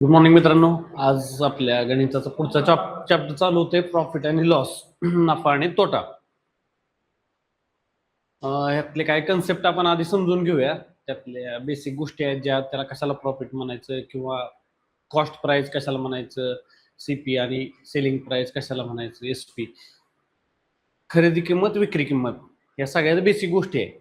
Good morning मित्रांनो. आज आपल्या गणिताचा पुढचा चॅप्टर चालू होते प्रॉफिट आणि लॉस नफा आणि तोटा. ह्यातले काही कन्सेप्ट आपण आधी समजून घेऊया. त्यातल्या बेसिक गोष्टी आहेत ज्या त्याला कशाला प्रॉफिट म्हणायचं किंवा कॉस्ट प्राइस कशाला म्हणायचं, सीपी आणि सेलिंग प्राइस कशाला म्हणायचं, एसपी, खरेदी किंमत, विक्री किंमत, या सगळ्या बेसिक गोष्टी आहेत.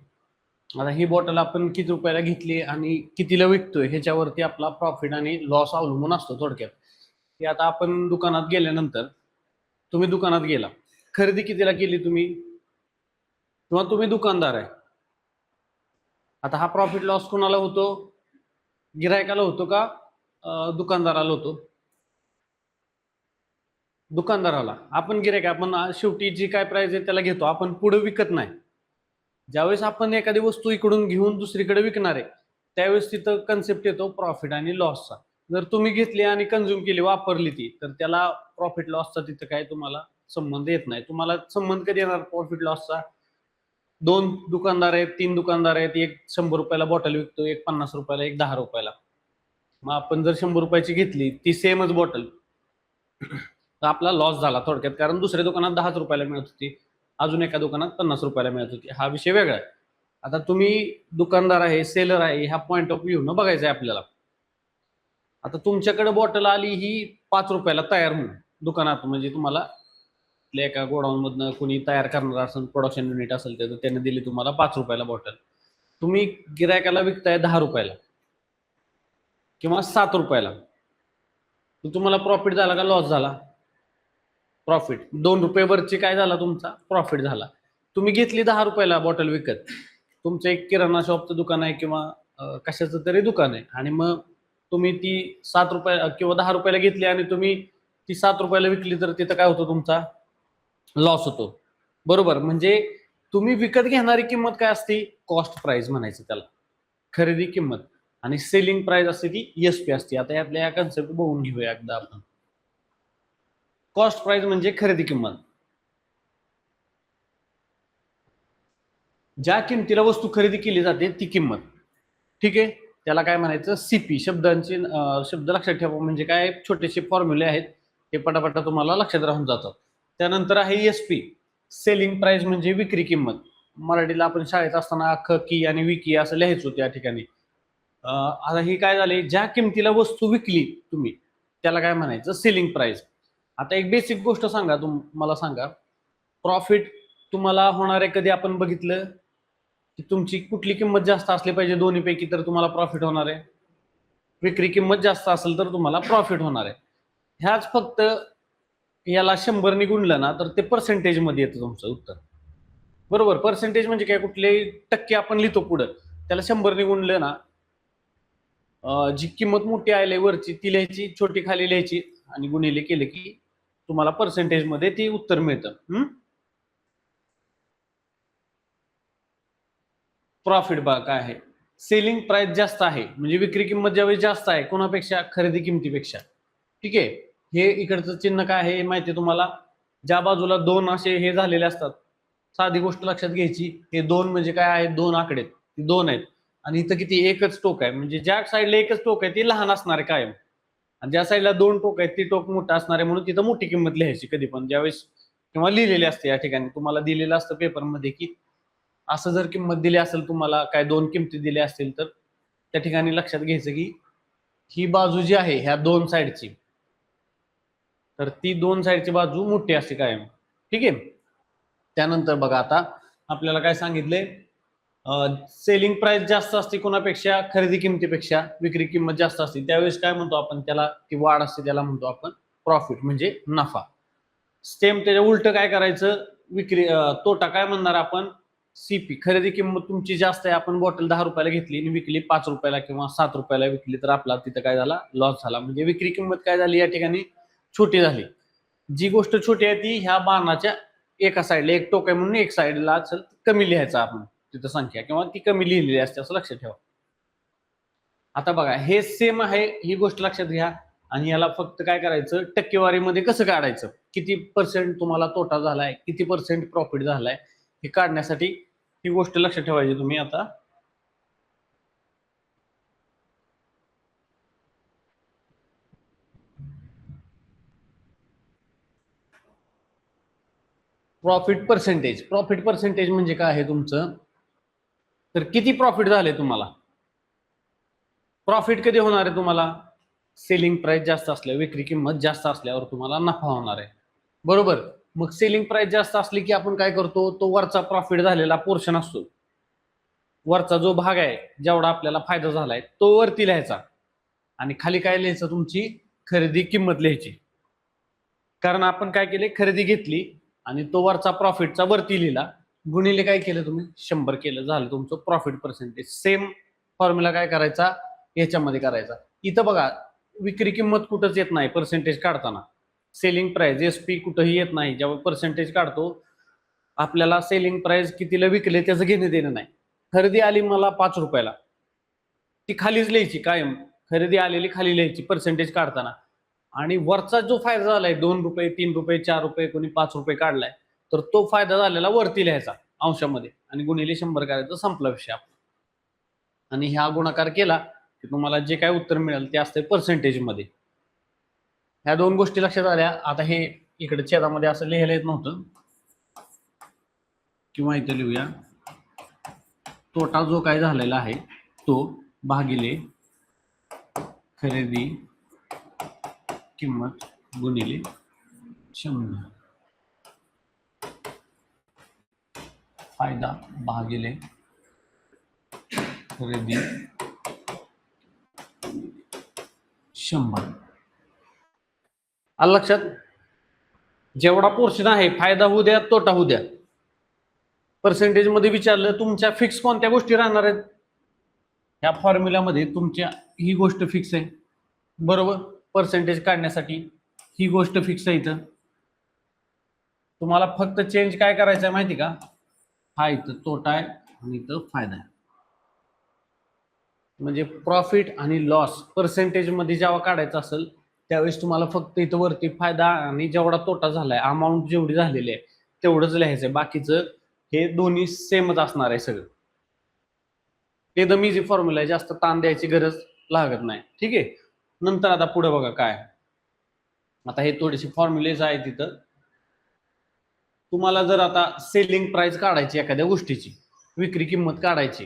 आता ही बॉटल आपण किती रुपयाला घेतली आणि कितीला विकतोय ह्याच्यावरती आपला प्रॉफिट आणि लॉस अवलंबून असतो. थोडक्यात की आता आपण दुकानात गेल्यानंतर, तुम्ही दुकानात गेला, खरेदी कितीला केली तुम्ही, किंवा तुम्ही दुकानदार आहे. आता हा प्रॉफिट लॉस कोणाला होतो? गिरायकाला होतो का दुकानदाराला होतो? दुकानदाराला. आपण गिरायक, आपण शेवटी जी काय प्राइस आहे त्याला घेतो, आपण पुढे विकत नाही. ज्यावेळेस आपण एखादी वस्तू इकडून घेऊन दुसरीकडे विकणार आहे त्यावेळेस तिथं कन्सेप्ट येतो प्रॉफिट आणि लॉसचा. जर तुम्ही घेतली आणि कंझ्युम केली, वापरली ती, तर त्याला प्रॉफिट लॉसचा तिथं काय तुम्हाला संबंध येत नाही. तुम्हाला संबंध कधी येणार प्रॉफिट लॉसचा? दोन दुकानदार आहेत, तीन दुकानदार आहेत, एक 100 रुपयाला बॉटल विकतो, एक 50 रुपयाला, एक 10 रुपयाला. मग आपण जर 100 रुपयाची घेतली ती सेमच बॉटल, तर आपला लॉस झाला थोडक्यात. कारण दुसऱ्या दुकानात 10 रुपयाला मिळत होती, अजून एका दुकानात 50 रुपयाला मिळत होती. हा विषय वेगळा आहे. आता तुम्ही दुकानदार आहे, सेलर आहे, ह्या पॉइंट ऑफ व्ह्यू न बघायचं आहे आपल्याला. आता तुमच्याकडे बॉटल आली ही 5 रुपयाला तयार होऊन दुकानात, म्हणजे तुम्हाला एका गोडाऊन मधनं कोणी तयार करणार असेल, प्रोडक्शन युनिट असेल तर त्याने दिली तुम्हाला 5 रुपयाला बॉटल. तुम्ही गिरायकाला विकताय 10 रुपयाला किंवा 7 रुपयाला, तर तुम्हाला प्रॉफिट झाला का लॉस झाला? प्रॉफिट. 2 रुपये वरची काय झाला तुमचा? प्रॉफिट झाला. तुम्ही घेतली 10 रुपयाला बॉटल विकत, तुमचं एक किराणा शॉपचं दुकान आहे किंवा कशाचं तरी दुकान आहे, आणि मग तुम्ही ती 7 रुपये किंवा 10 रुपयाला घेतली आणि तुम्ही ती 7 रुपयाला विकली, तर तिथं काय होतं? तुमचा लॉस होतो. बरोबर. म्हणजे तुम्ही विकत घेणारी किंमत काय असते? कॉस्ट प्राइस म्हणायचं त्याला, खरेदी किंमत. आणि सेलिंग प्राइस असते ती एसपी असते. आता यातल्या या कन्सेप्ट बघून घेऊया एकदा आपण. कॉस्ट प्राइस म्हणजे खरेदी किंमत. ज्या किमतीला वस्तू खरेदी केली जाते ती किंमत. ठीक आहे. त्याला काय म्हणायचं? सीपी. शब्दांचे शब्द लक्षात ठेवा, म्हणजे काय छोटेसे फॉर्म्युले आहेत, ते पटापटा तुम्हाला लक्षात राहून जातात. त्यानंतर आहे एसपी, सेलिंग प्राइस, म्हणजे विक्री किंमत. मराठीला आपण शाळेत असताना अख्ख की आणि विकी असं लिहायचो त्या ठिकाणी. आता ही काय झाली? ज्या किमतीला वस्तू विकली तुम्ही त्याला काय म्हणायचं? Selling price. आता एक बेसिक गोष्ट सांगा, मला सांगा, प्रॉफिट तुम्हाला होणार आहे कधी? आपण बघितलं की तुमची कुठली किंमत जास्त असली पाहिजे दोन्हीपैकी तर तुम्हाला प्रॉफिट होणार आहे? विक्री किंमत जास्त असेल तर तुम्हाला प्रॉफिट होणार आहे. ह्याच फक्त याला 100 ने गुणलं ना तर ते पर्सेंटेज मध्ये येतं तुमचं उत्तर. बरोबर. पर्सेंटेज म्हणजे काय? कुठलेही टक्के आपण लिहितो पुढं, त्याला 100 ने गुणलं ना, जी किंमत मोठी आहे वरची ती लिहायची, छोटी खाली लिहायची, आणि गुणिले केले की तुम्हाला पर्सेंटेज मध्ये ती उत्तर मिळतं. प्रॉफिट बघा काय आहे? सेलिंग प्राइस जास्त आहे, म्हणजे विक्री किंमत ज्यावेळी जास्त आहे कोणापेक्षा? खरेदी किमतीपेक्षा. ठीक आहे. हे इकडचं चिन्ह काय आहे माहिती आहे तुम्हाला? ज्या बाजूला दोन असे हे झालेले असतात, साधी गोष्ट लक्षात घ्यायची, हे दोन म्हणजे काय आहेत? दोन आकडे, दोन आहेत. आणि इथं किती? एकच टोक आहे, म्हणजे ज्या साईडला एकच टोक आहे ती लहान असणार आहे कायम, आणि ज्या साईडला दोन टोक आहेत ती टोक मोठं असणार आहे, म्हणून तिथं मोठी किंमत लिहायची कधी पण ज्यावेळेस, किंवा लिहिलेली असते या ठिकाणी. तुम्हाला दिलेलं असतं पेपरमध्ये की असं जर किंमत दिली असेल तुम्हाला, काय दोन किमती दिल्या असतील, तर त्या ठिकाणी लक्षात घ्यायचं की ही बाजू जी आहे ह्या दोन साईडची, तर ती दोन साईडची बाजू मोठी असते कायम. ठीक आहे. त्यानंतर बघा आता आपल्याला काय सांगितलंय? सेलिंग प्राइस जास्त असते कोणापेक्षा? खरेदी किमतीपेक्षा. विक्री किंमत जास्त असते त्यावेळेस काय म्हणतो आपण त्याला? ती वाढ असते, त्याला म्हणतो आपण प्रॉफिट, म्हणजे नफा. सेम त्याच्या उलट काय करायचं? विक्री तोटा काय म्हणणार आपण? सीपी. खरेदी किंमत तुमची जास्त आहे, आपण बॉटल 10 रुपयाला घेतली आणि विकली 5 रुपयाला किंवा 7 रुपयाला विकली, तर आपला तिथं काय झाला? लॉस झाला. म्हणजे विक्री किंमत काय झाली या ठिकाणी? छोटी झाली. जी गोष्ट छोटी आहे ती ह्या बाणाच्या एका साईडला, एक टोक आहे म्हणून एक साईडला असेल कमी लिहायचं आपण तिथं संख्या, किंवा ती कमी लिहिलेली असते असं लक्षात ठेवा. आता बघा हे सेम आहे, ही गोष्ट लक्षात घ्या. आणि याला फक्त काय करायचं? टक्केवारीमध्ये कसं काढायचं? किती पर्सेंट तुम्हाला तोटा झालाय, किती पर्सेंट प्रॉफिट झालाय, हे काढण्यासाठी ही गोष्ट लक्षात ठेवायची तुम्ही. आता प्रॉफिट पर्सेंटेज म्हणजे काय आहे तुमचं, तर किती प्रॉफिट झाले तुम्हाला. प्रॉफिट कधी होणार आहे तुम्हाला, सेलिंग प्राइस जास्त असल्यावर, विक्री किंमत जास्त असल्यावर तुम्हाला नफा होणार आहे, बरोबर. मग सेलिंग प्राइस जास्त असली की आपण काय करतो, तो वरचा प्रॉफिट झालेला पोर्शन असतो, वरचा जो भाग आहे जेवढा आपल्याला फायदा झालाय तो वरती लिहायचा, आणि खाली काय लिहायचं, तुमची खरेदी किंमत लिहायची. कारण आपण काय केले, खरेदी घेतली आणि तो वरचा प्रॉफिटचा वरती लिहिला, गुणिले काय केलं तुम्ही, 100 केलं, झालं तुमचं प्रॉफिट पर्सेंटेज. सेम फॉर्म्युला काय करायचा, याच्यामध्ये करायचा. इथं बघा, विक्री किंमत कुठंच येत नाही पर्सेंटेज काढताना, सेलिंग प्राइस एसपी कुठंही येत नाही. जेव्हा पर्सेंटेज काढतो आपल्याला सेलिंग प्राइस कितीला विकले त्याचं घेणं देणं नाही. खरेदी आली मला 5 रुपयाला, ती खालीच लिहायची कायम, खरेदी आलेली खाली लिहायची पर्सेंटेज काढताना. आणि वरचा जो फायदा झालाय 2 रुपये, 3 रुपये, 4 रुपये, कोणी 5 रुपये काढलाय, तर तो फायदा झालेला वरती लिहायचा अंशामध्ये आणि गुणिले 100 करायचं, संपला विषय आपला. आणि हा गुणाकार केला की तुम्हाला जे काय उत्तर मिळेल ते असते पर्सेंटेज मध्ये. ह्या दोन गोष्टी लक्षात आल्या. आता हे इकडे छेदामध्ये असं लिहायला येत नव्हतं, किंवा इथे लिहूया, तोटा जो काय झालेला आहे तो भागिले खरेदी किंमत गुणिले 100, फायदा भागिले खरेदी 100. आलं लक्षात. जेवढा पोर्शन आहे, फायदा होऊ द्या तोटा होऊ द्या, पर्सेंटेज मध्ये विचारलं तुमच्या फिक्स कोणत्या गोष्टी राहणार आहेत, ह्या फॉर्म्युल्यामध्ये तुमच्या ही गोष्ट फिक्स आहे, बरोबर. पर्सेंटेज काढण्यासाठी ही गोष्ट फिक्स आहे. इथं तुम्हाला फक्त चेंज काय करायचं आहे माहिती का, हा इथं तोटा आहे आणि इथं फायदा आहे. म्हणजे प्रॉफिट आणि लॉस पर्सेंटेज मध्ये जेव्हा काढायचं असेल त्यावेळेस तुम्हाला फक्त इथं वरती फायदा आणि जेवढा तोटा झालाय, अमाऊंट जेवढी झालेली आहे तेवढंच लिहायचंय, बाकीचं हे दोन्ही सेमच असणार आहे सगळं. एकदम इझी फॉर्म्युला आहे, जास्त ताण द्यायची गरज लागत नाही, ठीक आहे. नंतर आता पुढे बघा काय, आता हे थोडेसे फॉर्म्युलेज आहेत तिथं. तुम्हाला जर आता सेलिंग प्राइस काढायची एखाद्या गोष्टीची, विक्री किंमत काढायची,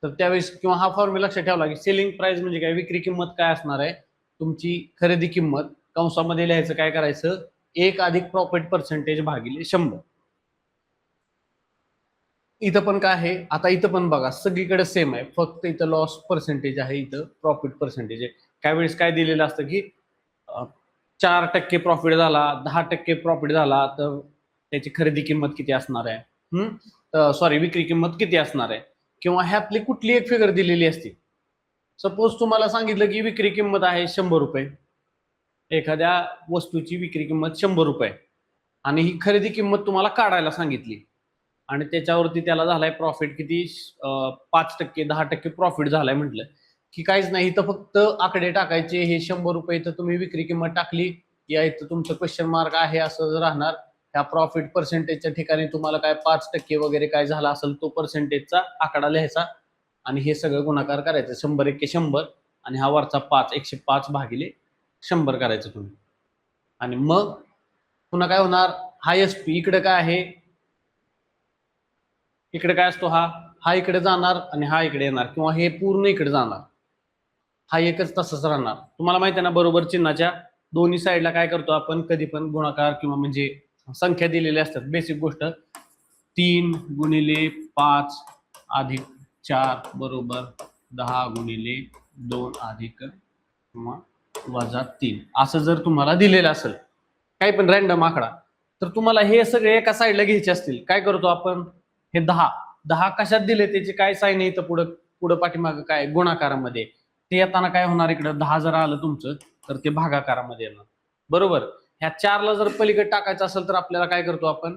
तर त्यावेळेस किंवा हा फॉर्म्युला लक्षात ठेवला की सेलिंग प्राइस म्हणजे काय, विक्री किंमत काय असणार आहे, तुमची खरेदी किंमत, कंसामध्ये लिहायचं काय करायचं, 1 अधिक प्रॉफिट पर्सेंटेज भागिले 100. इथं पण काय आहे, आता इथं पण बघा सगळीकडे सेम आहे, फक्त इथं लॉस पर्सेंटेज आहे, इथं प्रॉफिट पर्सेंटेज आहे. काय वेळेस काय दिलेलं असतं की 4% प्रॉफिट झाला, 10% प्रॉफिट झाला तर त्याची खरेदी किंमत किती असणार आहे, सॉरी विक्री किंमत किती असणार आहे, किंवा ह्यातली कुठली एक फिगर दिलेली असते. सपोज तुम्हाला सांगितलं की विक्री किंमत आहे 100 रुपये, एखाद्या वस्तूची विक्री किंमत 100 रुपये आणि ही खरेदी किंमत तुम्हाला काढायला सांगितली आणि त्याच्यावरती त्याला झालाय प्रॉफिट किती, 5%, 10% प्रॉफिट झालाय म्हटलं की काहीच नाही, इथं फक्त आकडे टाकायचे. हे 100 रुपये इथं तुम्ही विक्री किंमत टाकली, या इथं तुमचं क्वेश्चन मार्क आहे असं राहणार. त्या प्रॉफिट पर्सेंटेजच्या ठिकाणी तुम्हाला काय 5% वगैरे काय झाला असेल तो पर्सेंटेजचा आकडा लिहायचा आणि हे सगळं गुणाकार करायचं, 100 एके 100 आणि हा वरचा 5, 105 भागिले 100 करायचं तुम्ही. आणि मग पुन्हा काय होणार, हा एसपी इकडे काय आहे, इकडे काय असतो, हा इकडे जाणार आणि हा इकडे येणार, किंवा हे पूर्ण इकडे जाणार, हा एकच तसंच राहणार. तुम्हाला माहिती आहे ना, बरोबर चिन्हाच्या दोन्ही साईडला काय करतो आपण, कधी पण गुणाकार किंवा म्हणजे संख्या दिलेल्या असतात, बेसिक गोष्ट 3 गुणिले 5 अधिक 4 बरोबर 10 गुणिले 2 अधिक किंवा वजा 3 असं जर तुम्हाला दिलेलं असेल, काही पण रॅन्डम आकडा, तर तुम्हाला हे सगळे एका साईडला घ्यायचे असतील, काय करतो आपण, हे 10 कशात दिले त्याचे काय साईन आहे इथं पुढं पुढं पाठीमागं काय गुणाकारामध्ये, ते येताना काय होणार, इकडं 10 जर आलं तुमचं तर ते भागाकारामध्ये येणार, बरोबर. ह्या 4ला जर पलीकडे टाकायचं असेल तर आपल्याला काय करतो आपण,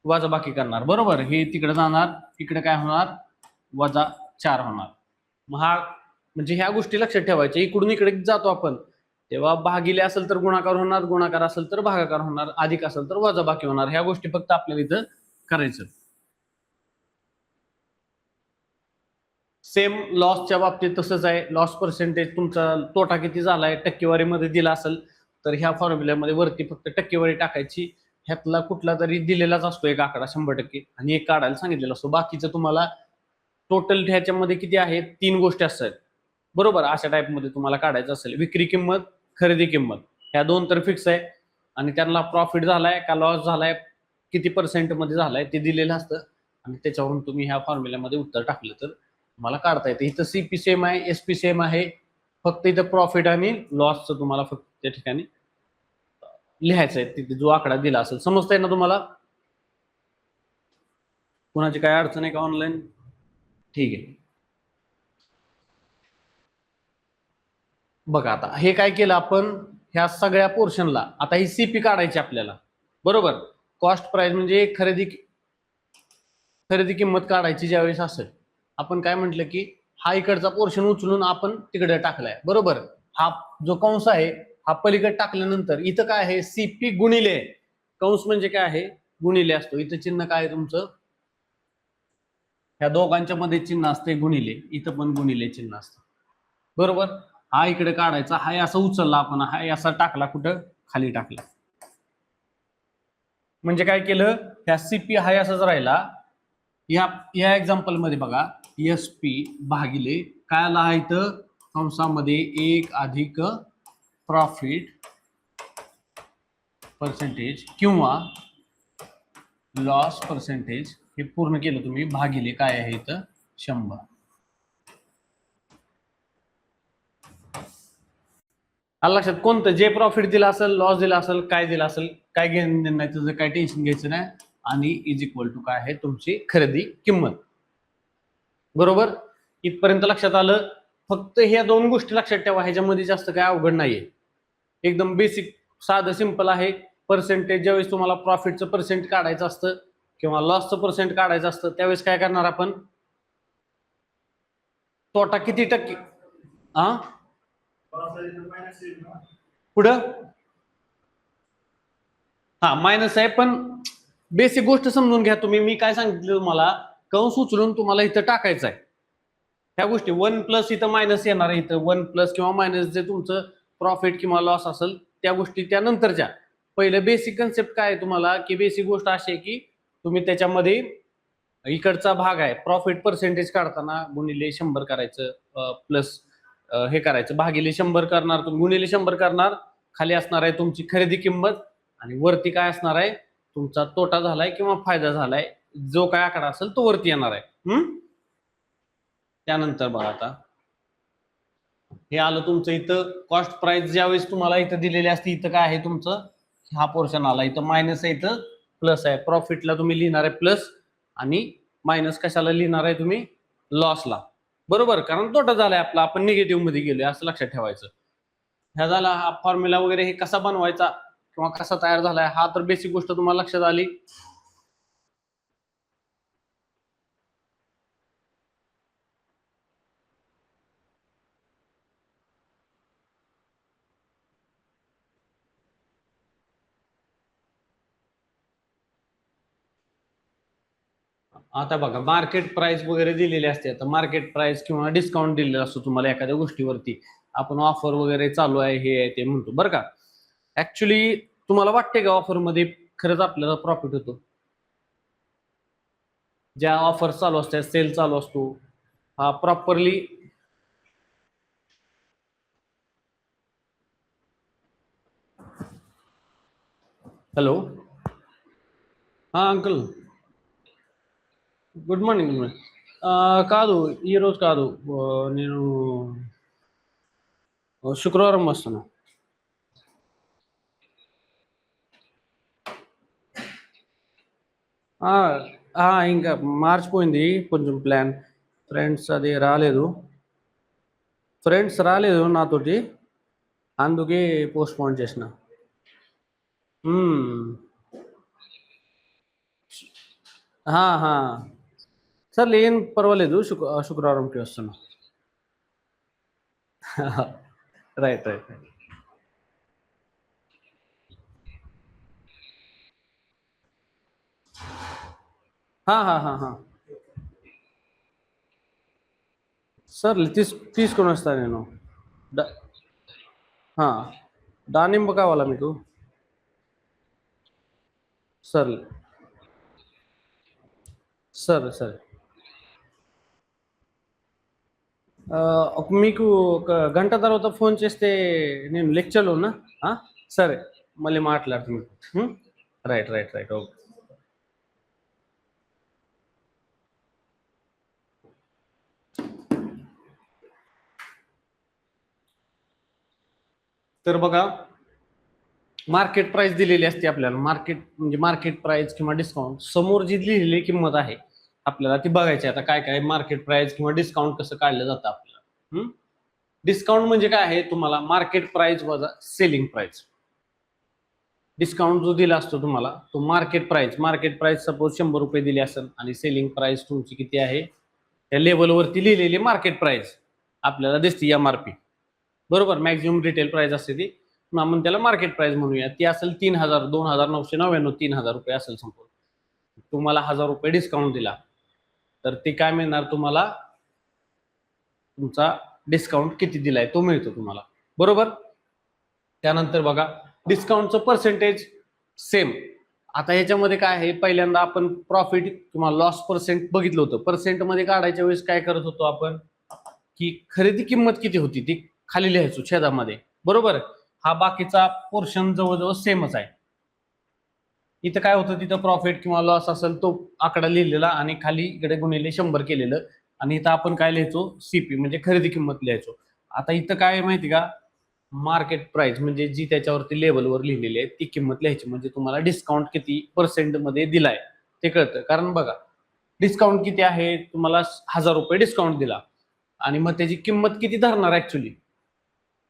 वजाबाकी करणार, बरोबर. हे तिकडे जाणार, इकडे काय होणार, वजा 4 होणार. मग हा म्हणजे ह्या गोष्टी लक्षात ठेवायच्या, इकडून इकडे जातो आपण तेव्हा भागिले असेल तर गुणाकार होणार, गुणाकार असेल तर भागाकार होणार, अधिक असेल तर वजाबाकी होणार. ह्या गोष्टी फक्त आपल्याला इथं करायचं. सेम लॉसच्या बाबतीत तसंच आहे, लॉस पर्सेंटेज तुमचा तोटा किती झालाय टक्केवारीमध्ये दिला असेल तर ह्या फॉर्म्युल्यामध्ये वरती फक्त टक्केवारी टाकायची ह्यातला कुठला तरी दिलेलाच असतो एक आकडा 100% आणि एक काढायला सांगितलेला असतो. बाकीचं तुम्हाला टोटल ह्याच्यामध्ये किती आहेत 3 गोष्टी असतात. बरोबर, अशा टाईपमध्ये तुम्हाला काढायचं असेल विक्री किंमत, खरेदी किंमत, ह्या 2 तर फिक्स आहे आणि त्यांना प्रॉफिट झालाय का लॉस झालाय, किती % मध्ये झालाय ते दिलेलं असतं आणि त्याच्यावरून तुम्ही ह्या फॉर्म्युल्यामध्ये उत्तर टाकलं तर तुम्हाला काढता येते. इथं सीपी सेम आहे, एसपी सेम आहे, फक्त इथं प्रॉफिट आणि लॉसचं तुम्हाला फक्त त्या ठिकाणी लिहायचं आहे, तिथे जो आकडा दिला असेल. समजतंय ना तुम्हाला? कोणाची काय अडचण आहे का ऑनलाईन? ठीक आहे. बघा आता हे काय केलं आपण, ह्या सगळ्या पोर्शनला आता ही सीपी काढायची आपल्याला. बरोबर, कॉस्ट प्राइस म्हणजे खरेदी किंमत काढायची ज्यावेळेस असेल, आपण काय म्हटलं की हा इकडचा पोर्शन उचलून आपण तिकडे टाकलाय. बरोबर, हा जो कंस आहे हा पलीकडे टाकल्यानंतर इथं काय आहे, सीपी गुणिले कंस म्हणजे काय आहे, गुणिले असतो. इथं चिन्ह काय आहे तुमचं, ह्या दोघांच्या मध्ये चिन्ह असते गुणिले, इथं पण गुणिले चिन्ह असतं. बरोबर, हा इकडे काढायचा, हा असा उचलला आपण, हा असा टाकला कुठं, खाली टाकला. म्हणजे काय केलं, ह्या सीपी हा असाच राहिला. या एक्झाम्पल मध्ये बघा, एस पी भागिले काय आला आहे इथं कंसामध्ये 1 अधिक प्रॉफिट पर्सेंटेज किंवा लॉस पर्सेंटेज, हे पूर्ण केलं तुम्ही भागिले काय आहे इथं 100. लक्षात, कोणतं जे प्रॉफिट दिला असेल, लॉस दिला असेल, काय दिला असेल, काय घेणं नाही, तुझं काय टेन्शन घ्यायचं नाही. आणि इज इक्वल टू काय आहे तुमची खरेदी किंमत. बरोबर, इथपर्यंत लक्षात आलं. फक्त ह्या 2 गोष्टी लक्षात ठेवा, ह्याच्यामध्ये जास्त काय अवघड नाहीये, एकदम बेसिक साधं सिंपल आहे. पर्सेंटेज ज्यावेळेस तुम्हाला प्रॉफिटचं पर्सेंट काढायचं असतं किंवा लॉसचं पर्सेंट काढायचं असतं, त्यावेळेस काय करणार आपण, तोटा किती टक्के, पुढं हा मायनस आहे, पण बेसिक गोष्ट समजून घ्या तुम्ही. मी काय सांगितलं तुम्हाला, कंस उचलून तुम्हाला इथं टाकायचं आहे. ह्या गोष्टी 1 प्लस इथं मायनस येणार आहे, इथं 1 प्लस किंवा मायनस जे तुमचं प्रॉफिट किंवा लॉस असेल त्या गोष्टी त्यानंतरच्या. पहिलं बेसिक कन्सेप्ट काय आहे तुम्हाला, की बेसिक गोष्ट अशी आहे की तुम्ही त्याच्यामध्ये इकडचा भाग आहे प्रॉफिट पर्सेंटेज काढताना गुणिले 100 करायचं, प्लस हे करायचं भागिले 100 करणार, तुम्ही गुणिले 100 करणार, खाली असणार आहे तुमची खरेदी किंमत आणि वरती काय असणार आहे तुमचा तोटा झालाय किंवा फायदा झालाय, जो काय आकडा असेल तो वरती येणार आहे. त्यानंतर बघा आता हे आलं तुमचं इथं कॉस्ट प्राइस, ज्यावेळेस तुम्हाला इथं दिलेली असते, इथं काय आहे तुमचं, हा पोर्शन आला, इथं मायनस आहे, इथं प्लस आहे. प्रॉफिटला तुम्ही लिहिणार आहे प्लस आणि मायनस कशाला लिहिणार आहे तुम्ही, लॉसला. बरोबर, कारण तोटा झालाय आपला, आपण निगेटिव्ह मध्ये गेलोय असं लक्षात ठेवायचं. ह्या झाला हा फॉर्म्युला वगैरे, हे कसा बनवायचा किंवा कसा तयार झालाय, हा तर बेसिक गोष्ट तुम्हाला लक्षात आली. आता बघा, मार्केट प्राइस वगैरे दिलेली असते. आता मार्केट प्राइस किंवा डिस्काउंट दिलेला असतो तुम्हाला एखाद्या गोष्टीवरती, आपण ऑफर वगैरे चालू आहे हे आहे ते म्हणतो बरं का. ऍक्च्युली तुम्हाला वाटते का ऑफर मध्ये खरंच आपल्याला प्रॉफिट होतो? ज्या ऑफर चालू असतात, सेल चालू असतो, हा properly, hello uncle, good morning. కాదు, ఈరోజు కాదు, నేను శుక్రవారం వస్తాను. ఇంకా మార్చిపోయింది కొంచెం ప్లాన్. ఫ్రెండ్స్ అది రాలేదు, ఫ్రెండ్స్ రాలేదు నాతోటి, అందుకే పోస్ట్ పోన్ చేసిన. సర్లే, ఏం పర్వాలేదు, శుక్రవారంకి వస్తున్నా. Right right right. సర్లే, తీసుకొని వస్తా నేను. దానిమ్మ కావాలా మీకు? सर सर सर మీకు ఒక గంట తర్వాత ఫోన్ చేస్తే నేను లెక్చర్లో ఉన్నా. సరే, మళ్ళీ మాట్లాడుతున్నాను. Right right right okay. तर बघा, मार्केट प्राइस दिलेली असते आपल्याला. मार्केट म्हणजे मार्केट प्राइस किंवा डिस्काउंट समोर जी लिहिलेली किंमत आहे आपल्याला ती बघायची. आता काय काय मार्केट प्राइस किंवा डिस्काउंट कसं काढलं जातं आपल्याला. डिस्काउंट म्हणजे काय आहे, तुम्हाला मार्केट प्राइस वजा सेलिंग प्राइस. डिस्काउंट जो दिला असतो तुम्हाला तो मार्केट प्राइस सपोज 100 रुपये दिली असेल आणि सेलिंग प्राइस तुमची किती आहे त्या लेवलवरती लिहिलेली मार्केट प्राइस आपल्याला दिसते MRP. बरोबर, मॅक्झिमम रिटेल प्राइस असते ती, आपण त्याला मार्केट प्राइस म्हणूया. ती असेल 3000, 2999, 3000 रुपये असेल संपूर्ण. तुम्हाला 1000 रुपये डिस्काउंट दिला तर ते काय मिळणार तुम्हाला, तुमचा डिस्काउंट किती दिलाय तो मिळतो तुम्हाला. बरोबर. त्यानंतर बघा, डिस्काउंटचं पर्सेंटेज सेम. आता ह्याच्यामध्ये काय आहे, पहिल्यांदा आपण प्रॉफिट किंवा लॉस पर्सेंट बघितलं होतं. पर्सेंट मध्ये काढायच्या वेळेस काय करत होतो आपण, की खरेदी किंमत किती होती ती खाली लिहायचो छेदामध्ये. बरोबर, हा बाकीचा पोर्शन जवळजवळ सेमच आहे. इथं काय होतं, तिथं प्रॉफिट किंवा लॉस असेल तो आकडा लिहिलेला आणि खाली इकडे गुणिले 100 केलेलं, आणि इथं आपण काय लिहायचो, CP म्हणजे खरेदी किंमत लिहायचो. आता इथं काय माहिती का, मार्केट प्राइस म्हणजे जी त्याच्यावरती लेबलवर लिहिलेली आहे ती किंमत लिहायची. म्हणजे तुम्हाला डिस्काउंट किती पर्सेंट मध्ये दिलाय ते कळतं. कारण बघा, डिस्काउंट किती आहे, तुम्हाला 1000 रुपये डिस्काउंट दिला आणि मग त्याची किंमत किती धरणार ऍक्च्युली,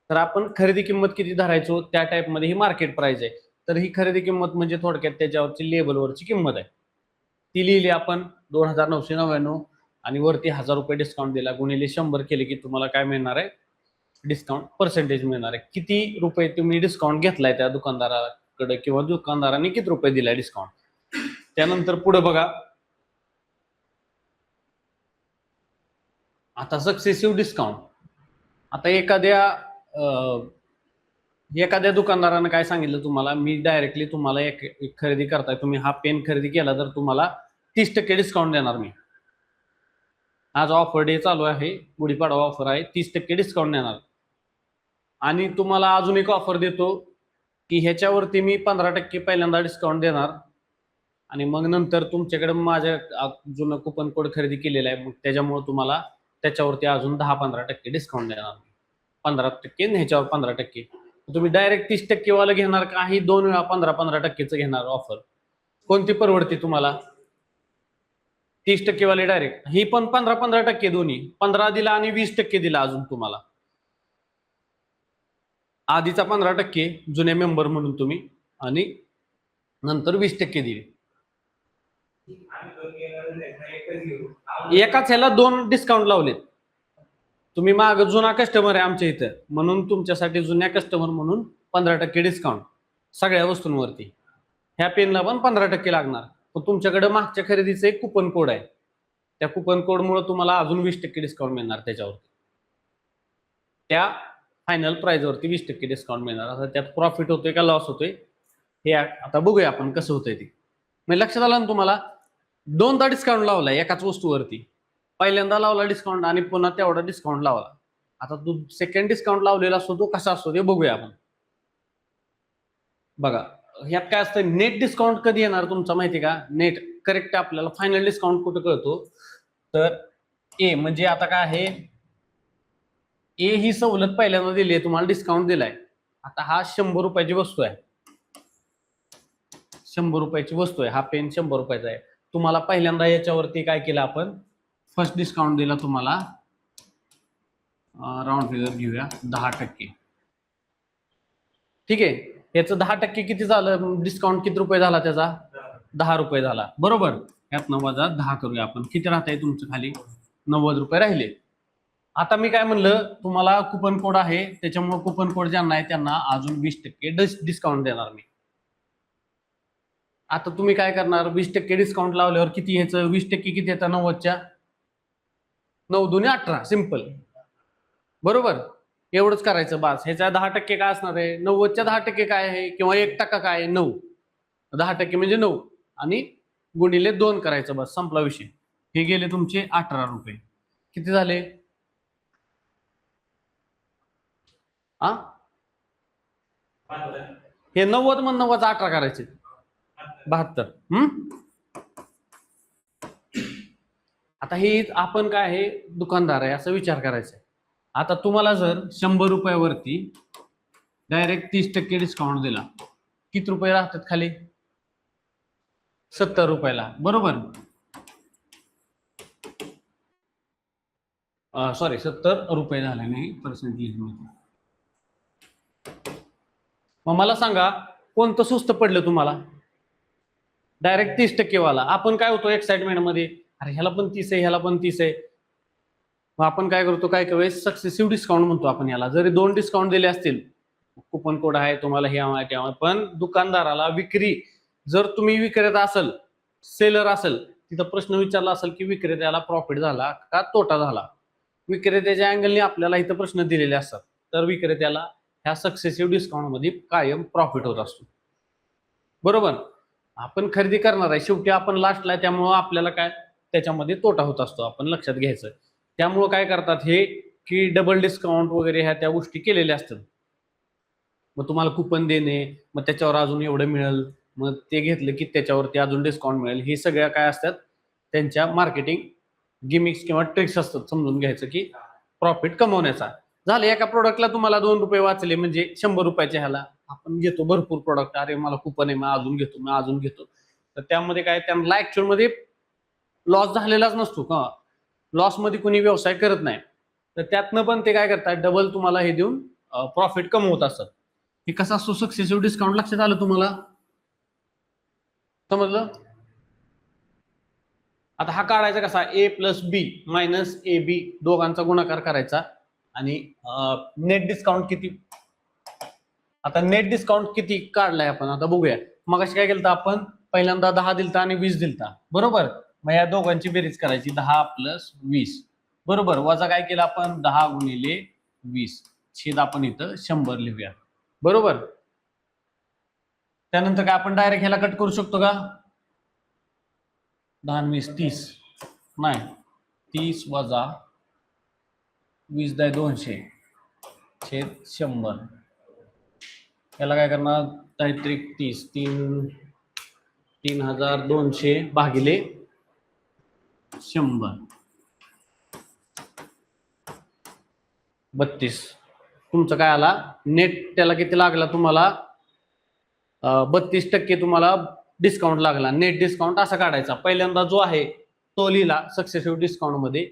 तर आपण खरेदी किंमत किती धरायचो त्या टाइप मध्ये ही मार्केट प्राइस आहे. तर ही खरेदी किंमत म्हणजे थोडक्यात त्याच्यावरची लेबलवरची किंमत आहे, ती लिहिली आपण 2999 आणि वरती 1000 रुपये डिस्काउंट दिला, गुणिले 100 केले की तुम्हाला काय मिळणार आहे, डिस्काउंट पर्सेंटेज मिळणार आहे. किती रुपये तुम्ही डिस्काउंट घेतलाय त्या दुकानदाराकडे किंवा दुकानदाराने किती रुपये दिलाय डिस्काउंट. त्यानंतर पुढे बघा, आता सक्सेसिव्ह डिस्काउंट. आता एखाद्या दुकानदाराने काय सांगितलं तुम्हाला, मी डायरेक्टली तुम्हाला एक खरेदी करताय, तुम्ही हा पेन खरेदी केला तर तुम्हाला 30% डिस्काउंट देणार मी. आज ऑफर डे चालू आहे, गुढीपाडवा ऑफर आहे, 30% डिस्काउंट देणार. आणि तुम्हाला अजून एक ऑफर देतो की ह्याच्यावरती मी 15% पहिल्यांदा डिस्काउंट देणार आणि मग नंतर तुमच्याकडे माझ्या जुनं कुपन कोड खरेदी केलेला आहे, मग त्याच्यामुळे तुम्हाला त्याच्यावरती अजून 10-15% डिस्काउंट देणार. 15% ह्याच्यावर 15%. तुम्ही डायरेक्ट 30% वाला घेणार का, ही 2 वेळा 15-15%चं घेणार ऑफर, कोणती परवडते तुम्हाला. 30% वाले डायरेक्ट, ही पण 15-15% दोन्ही, 15 दिला आणि 20% दिला अजून तुम्हाला. आधीचा 15% जुने मेंबर म्हणून तुम्ही, आणि नंतर 20% दिले. एकाच ह्याला 2 डिस्काउंट लावलेत. तुम्ही माग जुना कस्टमर आहे आमच्या इथं म्हणून तुमच्यासाठी जुन्या कस्टमर म्हणून 15% डिस्काउंट सगळ्या वस्तूंवरती. ह्या पेनला पण 15% लागणार. पण तुमच्याकडे मागच्या खरेदीचं एक कुपन कोड आहे, त्या कुपन कोडमुळे तुम्हाला अजून 20% डिस्काउंट मिळणार त्याच्यावरती. त्या फायनल प्राइस वरती 20% डिस्काउंट मिळणार. आता त्यात प्रॉफिट होतोय का लॉस होतोय हे आता बघूया आपण कसं होतंय ते. म्हणजे लक्षात आलं ना तुम्हाला, 2दा डिस्काउंट लावला एकाच वस्तूवरती. पहिल्यांदा लावला डिस्काउंट आणि पुन्हा तेवढा डिस्काउंट लावला. आता तू सेकंड डिस्काउंट लावलेला असतो तो कसा असतो ते बघूया आपण. बघा, ह्यात काय असतं, नेट डिस्काउंट कधी येणार तुमचा माहिती का, नेट करेक्ट आपल्याला फायनल डिस्काउंट कुठं कळतो, तर ए म्हणजे आता काय आहे, ए ही सवलत पहिल्यांदा दिली आहे, तुम्हाला डिस्काउंट दिलाय. आता हा 100 रुपयाची वस्तू आहे, 100 रुपयाची वस्तू आहे, हा पेन 100 रुपयाचा आहे. तुम्हाला पहिल्यांदा याच्यावरती काय केलं आपण, फर्स्ट डिस्काउंट दिला तुम्हाला, राऊंड फिगर घेऊया 10%. ठीक आहे, याचं 10% किती झालं, डिस्काउंट किती रुपये झाला त्याचा, 10 रुपये झाला. बरोबर, यातनं वजा 10 करूया आपण, किती राहत आहे तुमचं खाली, 90 रुपये राहिले. आता मी काय म्हणलं, तुम्हाला कुपन कोड आहे त्याच्यामुळे कुपन कोड ज्यांना आहे त्यांना अजून 20% डिस्काउंट देणार मी. आता तुम्ही काय करणार, 20% डिस्काउंट लावल्यावर किती ह्याचं 20% किती येतं, 90च्या 9 दुने 18, सिंपल. बरोबर, एवढंच करायचं बास. ह्याच्या 10% काय असणार आहे, 90च्या 10% काय आहे, किंवा 1% काय आहे, 9. 10% म्हणजे 9. आणि गुणिले 2 करायचं, बस संपला विषय. हे गेले तुमचे 18 रुपये. किती झाले? हे 90 मधनं वजा 18 करायचे, 72. आता हे आपण काय आहे, दुकानदार आहे असं विचार करायचा. आता तुम्हाला जर 100 रुपयावरती डायरेक्ट 30% डिस्काउंट दिला, किती रुपये राहतात खाली? 70 रुपयाला, बरोबर. सॉरी 70 रुपये झाले नाही पर्सेंटेज मध्ये. मग मला सांगा कोणतं स्वस्त पडलं तुम्हाला? डायरेक्ट 30% वाला. आपण काय होतो एक्साइटमेंट मध्ये, अरे ह्याला पण 30 आहे, ह्याला पण 30 आहे. मग आपण काय करतो, काय काही वेळेस सक्सेसिव्ह डिस्काउंट म्हणतो आपण याला. जरी 2 डिस्काउंट दिले असतील, कुपन कोड आहे तुम्हाला हे हवं आहे ते हवं, पण दुकानदाराला विक्री, जर तुम्ही विक्रेता असेल, सेलर असेल, तिथं प्रश्न विचारला असेल की विक्रेत्याला प्रॉफिट झाला का तोटा झाला, विक्रेत्याच्या अँगलने आपल्याला इथं प्रश्न दिलेले असतात, तर विक्रेत्याला ह्या सक्सेसिव्ह डिस्काउंट मध्ये कायम प्रॉफिट होत असतो, बरोबर. आपण खरेदी करणार आहे, शेवटी आपण लास्टला, त्यामुळं आपल्याला काय त्याच्यामध्ये तोटा होत असतो, आपण लक्षात घ्यायचं. त्यामुळं काय करतात हे की डबल डिस्काउंट वगैरे ह्या त्या गोष्टी केलेल्या असतात. मग तुम्हाला कुपन देणे, मग त्याच्यावर अजून एवढं मिळेल, मग ते घेतलं की त्याच्यावरती अजून डिस्काउंट मिळेल, हे सगळ्या काय असतात त्यांच्या मार्केटिंग गिमिक्स किंवा ट्रिक्स असतात. समजून घ्यायचं की प्रॉफिट कमवण्याचा. झालं, एका प्रोडक्टला तुम्हाला 2 रुपये वाचले, म्हणजे 100 रुपयाच्या ह्याला आपण घेतो भरपूर प्रोडक्ट, अरे मला कुपन आहे, मग अजून घेतो, मग अजून घेतो, तर त्यामध्ये काय त्यांना ऍक्च्युअल मध्ये लॉस झालेलाच नसतो का, लॉस मध्ये कोणी व्यवसाय करत नाही, तर त्यातनं पण ते काय करतात, डबल तुम्हाला हे देऊन प्रॉफिट कमवत असतात. हे कसं असतो सक्सेसिव्ह डिस्काउंट, लक्षात आलं तुम्हाला? समजलं? आता हा काढायचा कसा, ए plus B minus A B दोघांचा गुणाकार करायचा, आणि नेट डिस्काउंट किती. आता नेट डिस्काउंट किती काढलाय आपण आता बघूया. मग अशी काय केलं आपण, पहिल्यांदा 10 दिलता आणि 20 दिलता, बरोबर. मग या दोघांची बेरीज करायची, 10 प्लस 20, बरोबर. वजा काय केलं आपण, 10 गुणिले 20, छेद आपण इथं 100 लिहूया, बरोबर. त्यानंतर काय आपण डायरेक्ट ह्याला कट करू शकतो का, 10 20 30 नाही, 30 वजा 20 × 200 छेद 100. याला काय करणार, 30 3200 भागिले 100 32. तुमचं काय आला नेट, त्याला किती लागला तुम्हाला, 32% तुम्हाला डिस्काउंट लागला. नेट डिस्काउंट असा काढायचा, पहिल्यांदा जो आहे तो लिहिला. सक्सेसिव्ह डिस्काउंट मध्ये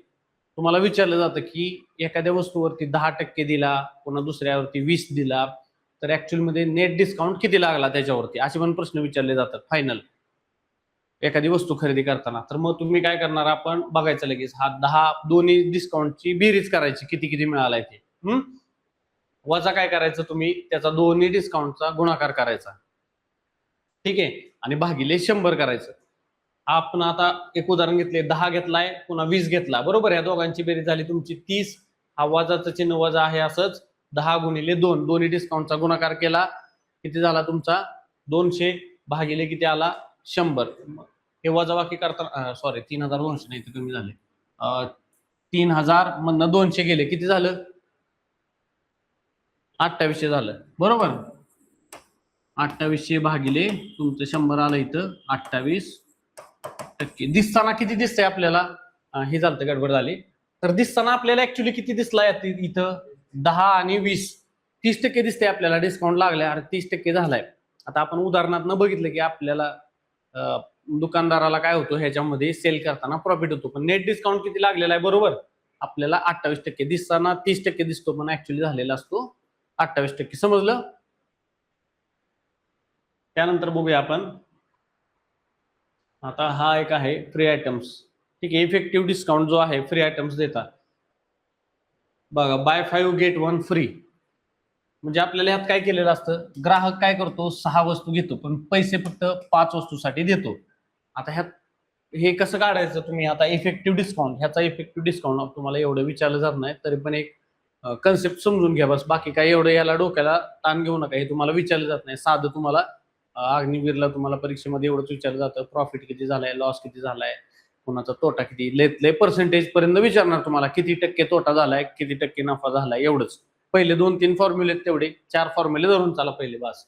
तुम्हाला विचारलं जातं की एखाद्या वस्तूवरती 10% दिला, पुन्हा दुसऱ्यावरती 20 दिला, तर ऍक्च्युअल मध्ये नेट डिस्काउंट किती लागला त्याच्यावरती, असे पण प्रश्न विचारले जातात फायनल एखादी वस्तू खरेदी करताना. तर मग तुम्ही काय करणार, आपण बघायचं लगेच, हा 10 दोन्ही डिस्काउंटची बेरीज करायची, किती किती मिळालाय ते. वजा काय करायचं तुम्ही, त्याचा दोन्ही डिस्काउंटचा गुणाकार करायचा, ठीक आहे, आणि भागिले 100 करायचं. आपण आता एक उदाहरण घेतले, 10 घेतलाय पुन्हा 20 घेतला, बरोबर. या दोघांची बेरीज झाली तुमची 30. हा वजाचं चिन्ह वजा आहे, असंच 10 गुणिले 2 दोन्ही डिस्काउंटचा गुणाकार केला, किती झाला तुमचा 200 भागिले किती आला 100. हे वजाबाकी करता, सॉरी 3200 नाही तर कमी झाले, 3000 मधनं 200 गेले, किती झालं 2800 झालं, बरोबर. 2800 भागिले तुमचं 100 आलं इथं 28%. दिसताना किती दिसतंय आपल्याला, हे झालं गडबड झाली, तर दिसताना आपल्याला ऍक्च्युअली किती दिसला इथं 10 आणि 20 30% दिसते आपल्याला डिस्काउंट लागलाय, 30% झालाय. आता आपण उदाहरणात बघितलं की आपल्याला दुकानदाराला काय होतं, ह्याच्यामध्ये सेल करताना प्रॉफिट होतो, पण नेट डिस्काउंट किती लागलेला आहे, बरोबर. आपल्याला 28% दिसताना 30% दिसतो, पण ऍक्च्युअली झालेला असतो 28%. समजलं? त्यानंतर बघूया आपण, आता हा एक आहे फ्री आयटम्स, ठीक आहे. इफेक्टिव्ह डिस्काउंट जो आहे, फ्री आयटम्स देतात बघा, बाय 5 गेट 1 फ्री. म्हणजे आपल्याला ह्यात काय केलेलं असतं, ग्राहक काय करतो 6 वस्तू घेतो, पण पैसे फक्त 5 वस्तूसाठी देतो. आता ह्यात हे कसं काढायचं तुम्ही, आता इफेक्टिव्ह डिस्काउंट, ह्याचा इफेक्टिव्ह डिस्काउंट तुम्हाला एवढं विचारलं जात नाही, तरी पण एक कन्सेप्ट समजून घ्या बस, बाकी काय एवढं याला डोक्याला ताण घेऊ नका, हे तुम्हाला विचारलं जात नाही, साधं तुम्हाला अग्निवीरला तुम्हाला परीक्षेमध्ये एवढंच विचारलं जातं, प्रॉफिट किती झालाय, लॉस किती झालाय, कोणाचा तोटा किती, लय पर्सेंटेज पर्यंत विचारणार तुम्हाला, किती टक्के तोटा झालाय, किती टक्के नफा झालाय, एवढंच. पहिले 2-3 फॉर्म्युले तेवढे 4 फॉर्म्युले धरून चाला पहिले बस.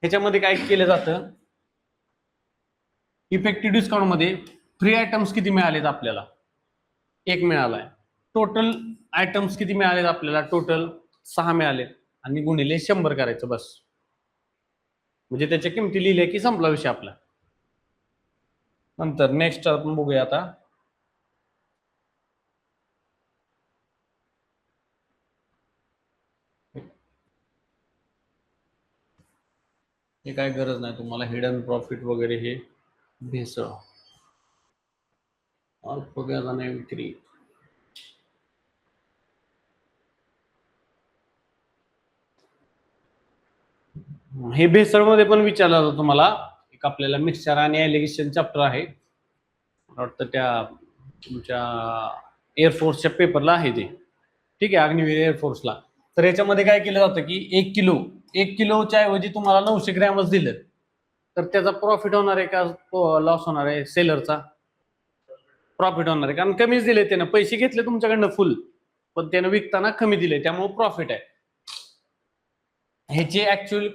ह्याच्यामध्ये काय केलं जातं, इफेक्टिव्ह डिस्काउंट मध्ये फ्री आयटम्स किती मिळालेत आपल्याला, 1 मिळालाय. टोटल आयटम्स किती मिळालेत आपल्याला, टोटल 6 मिळालेत, आणि गुणिले 100 करायचं बस. म्हणजे त्याच्या किमती लिहिल्या की संपला विषय आपला. नंतर नेक्स्ट आपण बघूया आता. हे काय गरज नाही तुम्हाला, हिडन प्रॉफिट वगैरे हे भेसळ, अल्प व्याजाने विक्री. हे भेसळ मध्ये पण विचारलं जातं तुम्हाला. एक आपल्याला मिक्सचर आणि ॲलिगेशन चॅप्टर आहे, वाटतं त्या तुमच्या एअरफोर्सच्या पेपरला आहे ते, ठीक आहे, अग्निवीर एअरफोर्सला. तर याच्यामध्ये काय केलं जातं की 1 किलोच्या ऐवजी तुम्हाला 900 ग्रॅमच दिलं, तर त्याचा प्रॉफिट होणार आहे का लॉस होणार आहे, सेलरचा प्रॉफिट होणार आहे, कारण कमीच दिले त्यानं, पैसे घेतले तुमच्याकडनं फुल, पण त्यानं विकताना कमी दिले, त्यामुळे प्रॉफिट आहे. ह्याची ऍक्च्युअल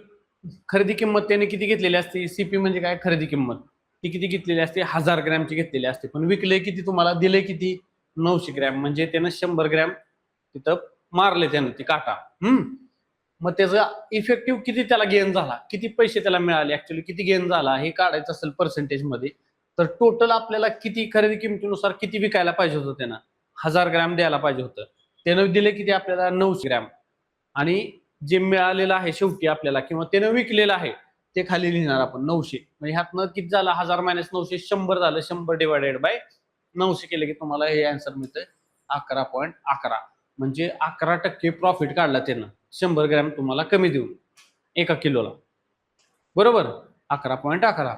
खरेदी किंमत त्याने किती घेतलेली असते, सीपी म्हणजे काय, खरेदी किंमत ती किती घेतलेली असते, 1000 ग्रॅमची घेतलेली असते, पण विकले किती तुम्हाला, दिले किती, 900 ग्रॅम, म्हणजे त्यानं 100 ग्रॅम तिथं मारले त्यानं ती काटा. मग त्याचा इफेक्टिव्ह किती त्याला गेन झाला, किती पैसे त्याला मिळाले, ऍक्च्युअली किती गेन झाला हे काढायचं असेल पर्सेंटेज मध्ये, तर टोटल आपल्याला किती खरेदी किमतीनुसार किती विकायला पाहिजे होतं, त्यानं 1000 ग्रॅम द्यायला पाहिजे होतं, त्यानं दिले किती आपल्याला 900 ग्रॅम, आणि जे मिळालेलं आहे शेवटी आपल्याला किंवा त्यानं विकलेलं आहे ते खाली लिहिणार आपण 900, म्हणजे ह्यातनं किती झालं, 1000 मायनस 900, 100 झालं, 100 डिवायडेड बाय 900 केले की तुम्हाला हे आन्सर मिळतंय 11.11, म्हणजे 11% प्रॉफिट काढला त्यानं 100 ग्रॅम तुम्हाला कमी देऊन 1 किलोला, बरोबर, 11.11.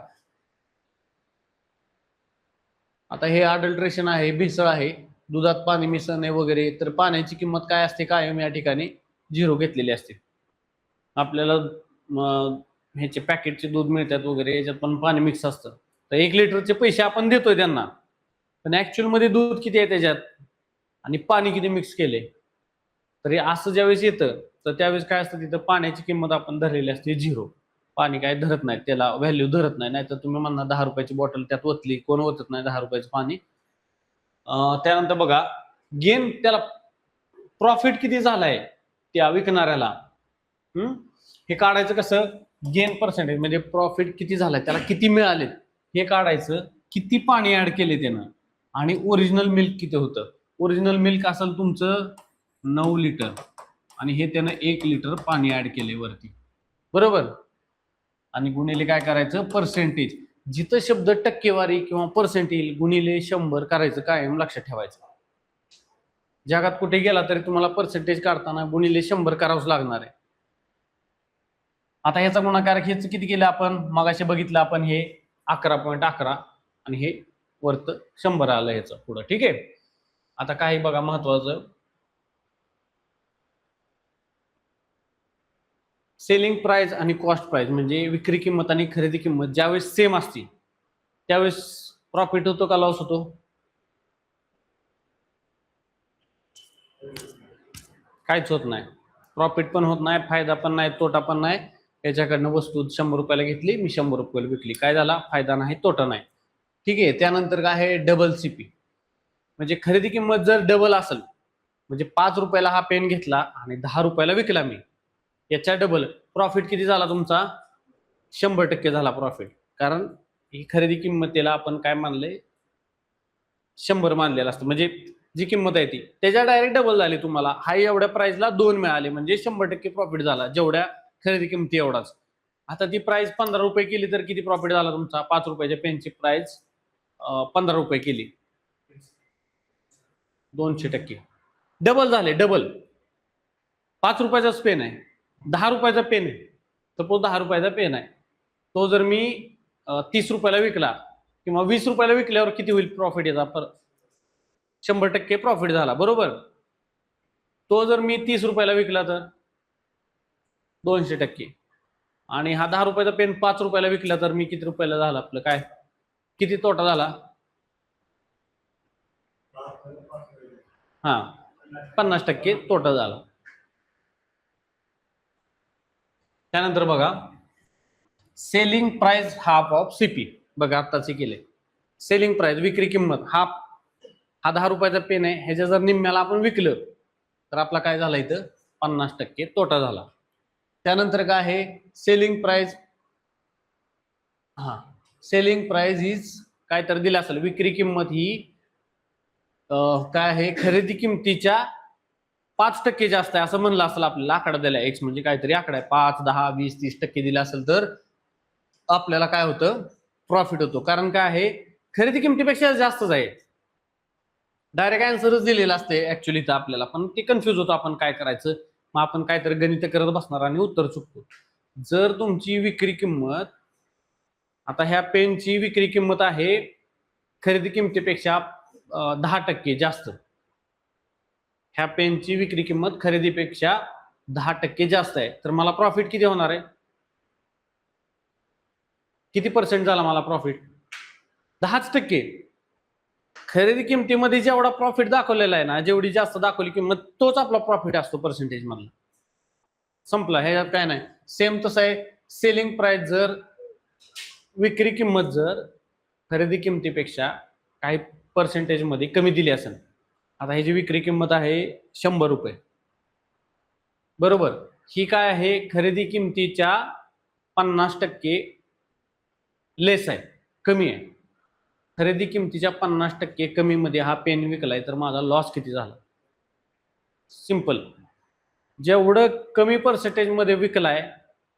आता हे अडल्ट्रेशन आहे, भेसळ आहे, दुधात पाणी मिसळणे वगैरे, तर पाण्याची किंमत काय असते, कायम या ठिकाणी 0 घेतलेली असते. आपल्याला ह्याचे पॅकेटचे दूध मिळतात वगैरे, याच्यात पण पाणी मिक्स असतं, तर 1 लिटरचे पैसे आपण देतोय त्यांना, पण ऍक्च्युअल मध्ये दूध किती आहे त्याच्यात आणि पाणी किती मिक्स केले, तर हे असं ज्यावेळेस येतं तर त्यावेळेस काय असतं, तिथं पाण्याची किंमत आपण धरलेली असते 0, पाणी काय धरत नाही, त्याला व्हॅल्यू धरत नाही, नाहीतर तुम्ही म्हणणार 10 रुपयाची बॉटल त्यात ओतली, कोण ओतत नाही 10 रुपयाचं पाणी. त्यानंतर बघा गेन, त्याला प्रॉफिट किती झालाय त्या विकणाऱ्याला, हे काढायचं कसं, गेन पर्सेंटेज म्हणजे प्रॉफिट किती झालाय, त्याला किती मिळाले हे काढायचं, किती पाणी ऍड केले त्यानं, आणि ओरिजिनल मिल्क किती होतं. ओरिजिनल मिल्क असेल तुमचं 9 लिटर, आणि हे त्यानं 1 लिटर पाणी ऍड केले वरती, बरोबर, आणि गुणिले काय करायचं, पर्सेंटेज, जिथं शब्द टक्केवारी किंवा पर्सेंटेज गुणिले 100 करायचं, कायम लक्षात ठेवायचं. जगात कुठे गेला तरी तुम्हाला पर्सेंटेज काढताना गुणिले 100 करावंच लागणार आहे. आता ह्याचा गुणाकार हेच किती केलं आपण, मगाशी बघितलं आपण, हे 11.11, आणि हे वरत 100 आलं ह्याचं पुढं, ठीक आहे. आता काही बघा महत्वाचं, सेलिंग प्राइस आणि कॉस्ट प्राइस, म्हणजे विक्री किंमत आणि खरेदी किंमत ज्यावेळेस सेम असते त्यावेळेस प्रॉफिट होतो का लॉस होतो, काहीच होत नाही, प्रॉफिट पण होत नाही, फायदा पण नाही, तोटा पण नाही. याच्याकडनं वस्तू 100 रुपयाला घेतली, मी 100 रुपयाला विकली, काय झाला, फायदा नाही, तोटा नाही, ठीक आहे. त्यानंतर काय आहे, डबल सीपी, म्हणजे खरेदी किंमत जर डबल असेल, म्हणजे 5 रुपयाला हा पेन घेतला आणि 10 रुपयाला विकला मी, याच्या डबल प्रॉफिट किती झाला तुमचा, 100% झाला प्रॉफिट, कारण ही खरेदी किंमतीला आपण काय मानले, 100 मानलेलं असतं, म्हणजे जी किंमत आहे ती त्याच्या डायरेक्ट डबल झाली, तुम्हाला हा एवढ्या प्राइसला 2 मिळाले, म्हणजे 100% प्रॉफिट झाला, जेवढ्या खरेदी किंमती एवढाच. आता ती प्राइस 15 रुपये केली तर किती प्रॉफिट झाला तुमचा, 5 रुपयाच्या पेनची प्राइस 15 रुपये केली, 200% डबल झाले, डबल. 5 रुपयाचाच पेन आहे, 10 रुपयाचा पेन आहे, सपोज 10 रुपयाचा पेन आहे, तो जर मी 30 रुपयाला विकला किंवा 20 रुपयाला विकल्यावर किती होईल प्रॉफिट याचा, 100% प्रॉफिट झाला, बरोबर. तो जर मी 30 रुपयाला विकला तर 200%, आणि हा 10 रुपयाचा पेन 5 रुपयाला विकला तर मी किती रुपयाला झाला आपलं काय, किती तोटा झाला? हा 50% तोटा झाला. त्यानंतर बघा selling price half of CP. बघा आत्ताचे केले. सेलिंग प्राइस विक्री किंमत हाफ, हा 10 रुपयाचा पेन आहे, ह्याच्या जर निम्म्याला आपण विकलं तर आपला काय झाला इथं 50% तोटा झाला. त्यानंतर काय आहे सेलिंग प्राइस, हा सेलिंग प्राइस इज काय तर दिलं असेल, विक्री किंमत ही काय आहे खरेदी किमतीच्या 5% जास्त आहे असं म्हणलं असेल आपल्याला, आकडा दिला एक्स म्हणजे काहीतरी आकडा आहे 5, 10, 20, 30% दिला असेल तर आपल्याला काय होतं प्रॉफिट होतो. कारण काय आहे खरेदी किमतीपेक्षा जास्तच आहे. डायरेक्ट आन्सरच दिलेला असते ऍक्च्युअली तर आपल्याला, पण ते कन्फ्युज होतो आपण काय करायचं, मग आपण काहीतरी गणित करत बसणार आणि उत्तर चुकतो. जर तुमची विक्री किंमत, आता ह्या पेनची विक्री किंमत आहे खरेदी किमतीपेक्षा 10% जास्त, ह्या पेनची विक्री किंमत खरेदीपेक्षा 10% जास्त आहे, तर मला प्रॉफिट किती होणार आहे? किती पर्सेंट झाला मला प्रॉफिट? 10%. खरेदी किमतीमध्ये जेवढा प्रॉफिट दाखवलेला आहे ना, जेवढी जास्त दाखवली किंमत तोच आपला प्रॉफिट असतो पर्सेंटेज मधला. संपला, ह्याच्यात काय नाही. सेम तसं आहे सेलिंग प्राइस, जर विक्री किंमत जर खरेदी किमतीपेक्षा काही पर्सेंटेज मध्ये कमी दिली असेल, आता ह्याची विक्री किंमत आहे 100 रुपये बरोबर, ही काय आहे खरेदी किमतीच्या 50% लेस आहे, कमी आहे. खरेदी किमतीच्या 50% कमी मध्ये हा पेन विकलाय तर माझा लॉस किती झाला? सिंपल, जेवढं कमी पर्सेंटेज मध्ये विकलाय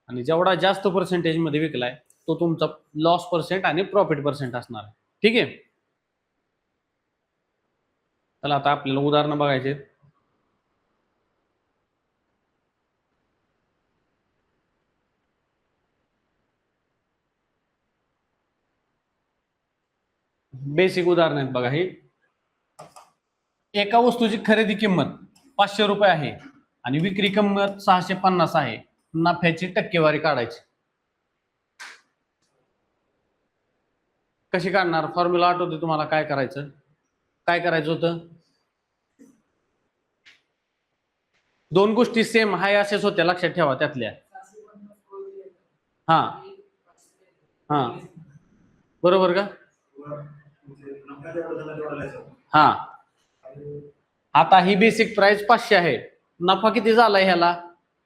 आणि जेवढा जास्त पर्सेंटेज मध्ये विकलाय तो तुमचा लॉस पर्सेंट आणि प्रॉफिट पर्सेंट असणार आहे. ठीक आहे, चला आता आपल्याला उदाहरण बघायचे. बेसिक उदाहरण आहेत बघा. हे एका वस्तूची खरेदी किंमत 500 रुपये आहे आणि विक्री किंमत 650 आहे, नफ्याची टक्केवारी काढायची. कशी काढणार? फॉर्म्युला आठवते तुम्हाला? काय करायचं, काय करायचं होतं? दोन गोष्टी सेम हाय अशाच होत्या, लक्षात ठेवा त्यातल्या. हा हा बरोबर का? हा, आता ही बेसिक प्राइस 500 आहे, नफा किती झालाय ह्याला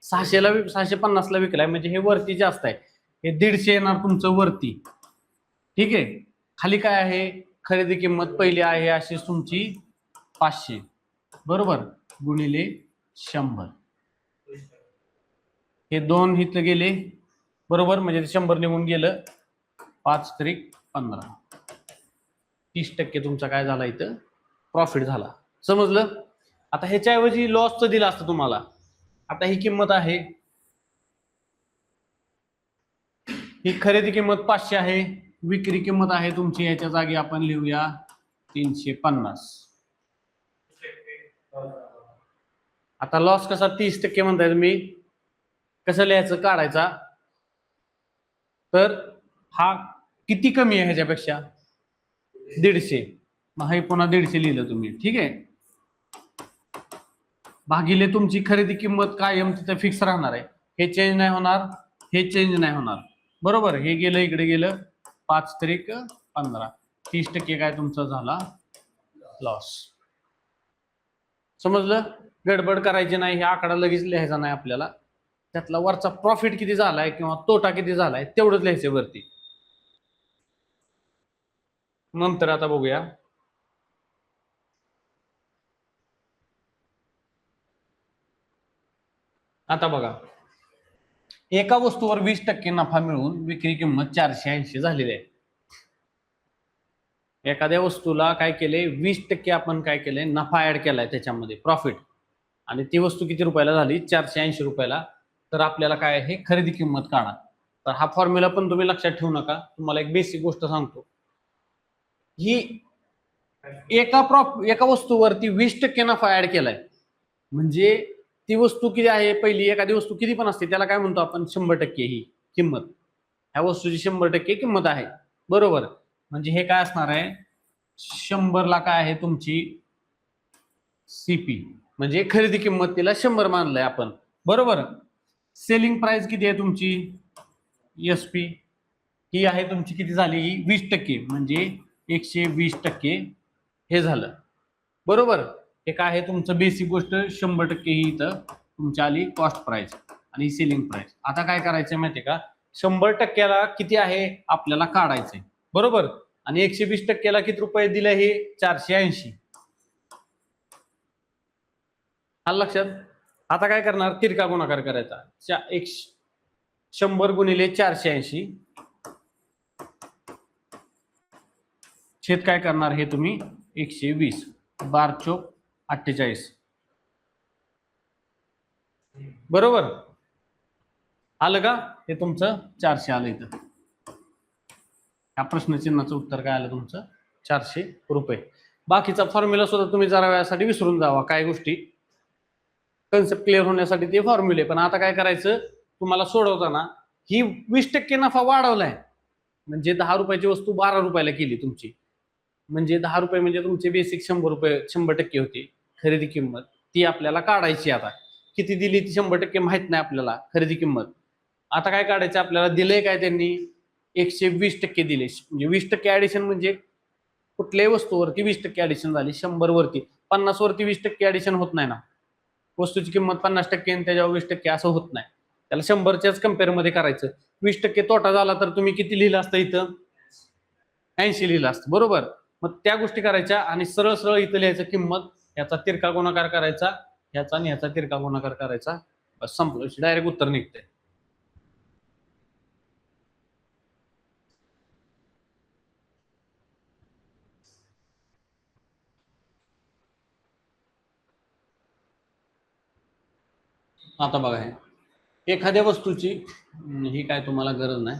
600ला 650ला विकलाय, म्हणजे हे वरती जास्त आहे, हे 150 येणार तुमचं वरती. ठीक आहे, खाली काय आहे खरेदी किंमत पहिली आहे अशी तुमची 500 बरोबर गुणिले 100, हे दोन इथं गेले बरोबर, म्हणजे 100 निघून गेलं, 5 त्रिक 15, 30% तुमचा काय झाला इथं प्रॉफिट झाला. समजलं? आता ह्याच्याऐवजी लॉसचं दिलं असतं तुम्हाला. आता ही किंमत आहे, ही खरेदी किंमत 500 आहे, विक्री किंमत आहे तुमची याच्या जागी आपण लिहूया 350. आता लॉस कसा 30% म्हणताय तुम्ही, कसं लिहायचं काढायचा, तर हा किती कमी आहे ह्याच्यापेक्षा 150, मग हे पुन्हा 150 लिहिलं तुम्ही. ठीक आहे, भागिले तुमची खरेदी किंमत कायम तिथे फिक्स राहणार आहे, हे चेंज नाही होणार, हे चेंज नाही होणार बरोबर. हे गेलं इकडे गेलं, 5 त्रिक 15, 30% काय तुमचा झाला लॉस. समजलं? गडबड करायची नाही, हे आकडा लगेच लिहायचा नाही आपल्याला, त्यातला वरचा प्रॉफिट किती झालाय किंवा तोटा किती झालाय तेवढंच लिहायचं वरती. नंतर आता बघूया, आता बघा एका वस्तूवर 20% नफा मिळून विक्री किंमत 480 झालेली आहे. एखाद्या वस्तूला काय केले 20% आपण काय केले नफा ऍड केलाय त्याच्यामध्ये प्रॉफिट, आणि ती वस्तू किती रुपयाला झाली 480 रुपयाला, तर आपल्याला काय आहे खरेदी किंमत काढा. तर हा फॉर्म्युला पण तुम्ही लक्षात ठेवू नका, तुम्हाला एक बेसिक गोष्ट सांगतो, ही एका वस्तूवरती 20% नफा ऍड केलाय, म्हणजे ती वस्तू किती आहे पहिली, एखादी वस्तू किती पण असते त्याला काय म्हणतो आपण 100%, ही किंमत, ह्या वस्तूची 100% किंमत आहे, बरोबर. म्हणजे हे काय असणार आहे, 100 ला काय आहे तुमची सीपी, म्हणजे खरेदी किंमत तिला 100 मानलंय आपण, बरोबर. सेलिंग प्राइस किती आहे तुमची, एसपी ही आहे तुमची, किती झाली, 20%, म्हणजे 120% हे झालं, बरोबर. हे काय आहे तुमचं बेसिक गोष्ट, 100% ही इथं तुमची आली कॉस्ट प्राइस आणि सेलिंग प्राइस. आता काय करायचं माहितीये का, 100%ला किती आहे आपल्याला काढायचंय, बरोबर. आणि 120%ला किती रुपये दिले, हे 480. आलं लक्षात. आता काय करणार, तिरका गुणाकार करायचा, 100 गुणिले 480 छेद काय करणार, हे तुम्ही 120, 12 चोक 48, बरोबर. आलं का, हे तुमचं 400 आलं इथं. या प्रश्नचिन्हाचं उत्तर काय आलं तुमचं, 400 रुपये. बाकीचा फॉर्म्युला सुद्धा तुम्ही जरा वेळासाठी विसरून जावा, काय गोष्टी कन्सेप्ट क्लिअर होण्यासाठी ते फॉर्म्युले. पण आता काय करायचं, तुम्हाला सोडवताना ही 20% नफा वाढवलाय, म्हणजे 10 रुपयाची वस्तू 12 रुपयाला केली तुमची, म्हणजे 10 रुपये म्हणजे तुमचे बेसिक 100 रुपये 100% होती खरेदी किंमत, ती आपल्याला काढायची. आता किती दिली ती 100% माहित नाही आपल्याला खरेदी किंमत. आता काय काढायचं आपल्याला, दिलंय काय त्यांनी, 120% दिले, म्हणजे 20% ऍडिशन, म्हणजे कुठल्याही वस्तूवरती 20% ऍडिशन झाली, 100 वरती. 50 वरती 20% ऍडिशन होत नाही ना, वस्तूची किंमत 50% आणि त्याच्यावर 20% असं होत नाही, त्याला 100च्याच कम्पेअर मध्ये करायचं. 20% तोटा झाला तर तुम्ही किती लिहिलं असतं इथं, 80 लिहिलं असतं, बरोबर. मग त्या गोष्टी करायच्या आणि सरळ सरळ इथं लिहायचं किंमत, याचा तिरका गुणाकार करायचा, ह्याचा आणि ह्याचा तिरका गुणाकार करायचा, बस संपलं, डायरेक्ट उत्तर निघतंय. आता बघा, हे एखाद्या वस्तूची, ही काय तुम्हाला गरज नाही,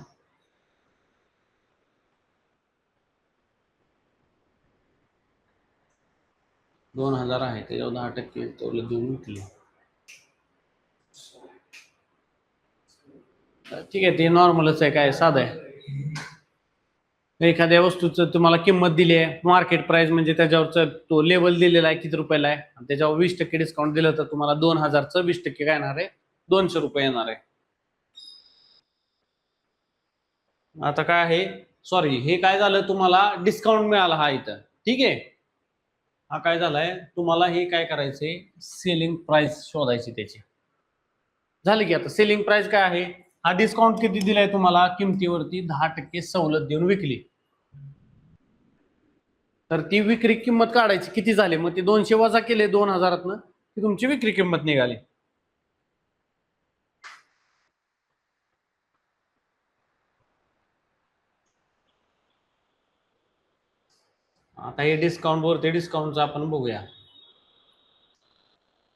$2000 आहे, त्याच्यावर 10% सवलत देऊन विकली, ठीक आहे, ते नॉर्मलच आहे, काय साधं आहे. एखाद्या वस्तूचं तुम्हाला किंमत दिली आहे, मार्केट प्राइस म्हणजे त्याच्यावरचा तो लेवल दिलेला आहे किती रुपयाला आहे, आणि त्याच्यावर 20% डिस्काउंट दिलं तर तुम्हाला 2000चं 20% काय येणार आहे, 200 रुपये येणार आहे. आता काय आहे, सॉरी, हे काय झालं, तुम्हाला डिस्काउंट मिळाला हा इथं, ठीक आहे. हा काय झालाय, तुम्हाला हे काय करायचंय, सेलिंग प्राइस शोधायची त्याची. झालं की, आता सेलिंग प्राइस काय आहे, हा डिस्काउंट किती दिलाय तुम्हाला, किमतीवरती 10% सवलत देऊन विकली, तर ती विक्री किंमत काढायची, किती झाली, मग ती 200 वजा केले 2000 ती तुमची विक्री किंमत निघाली. आता हे डिस्काउंट वरती डिस्काउंटचं आपण बघूया.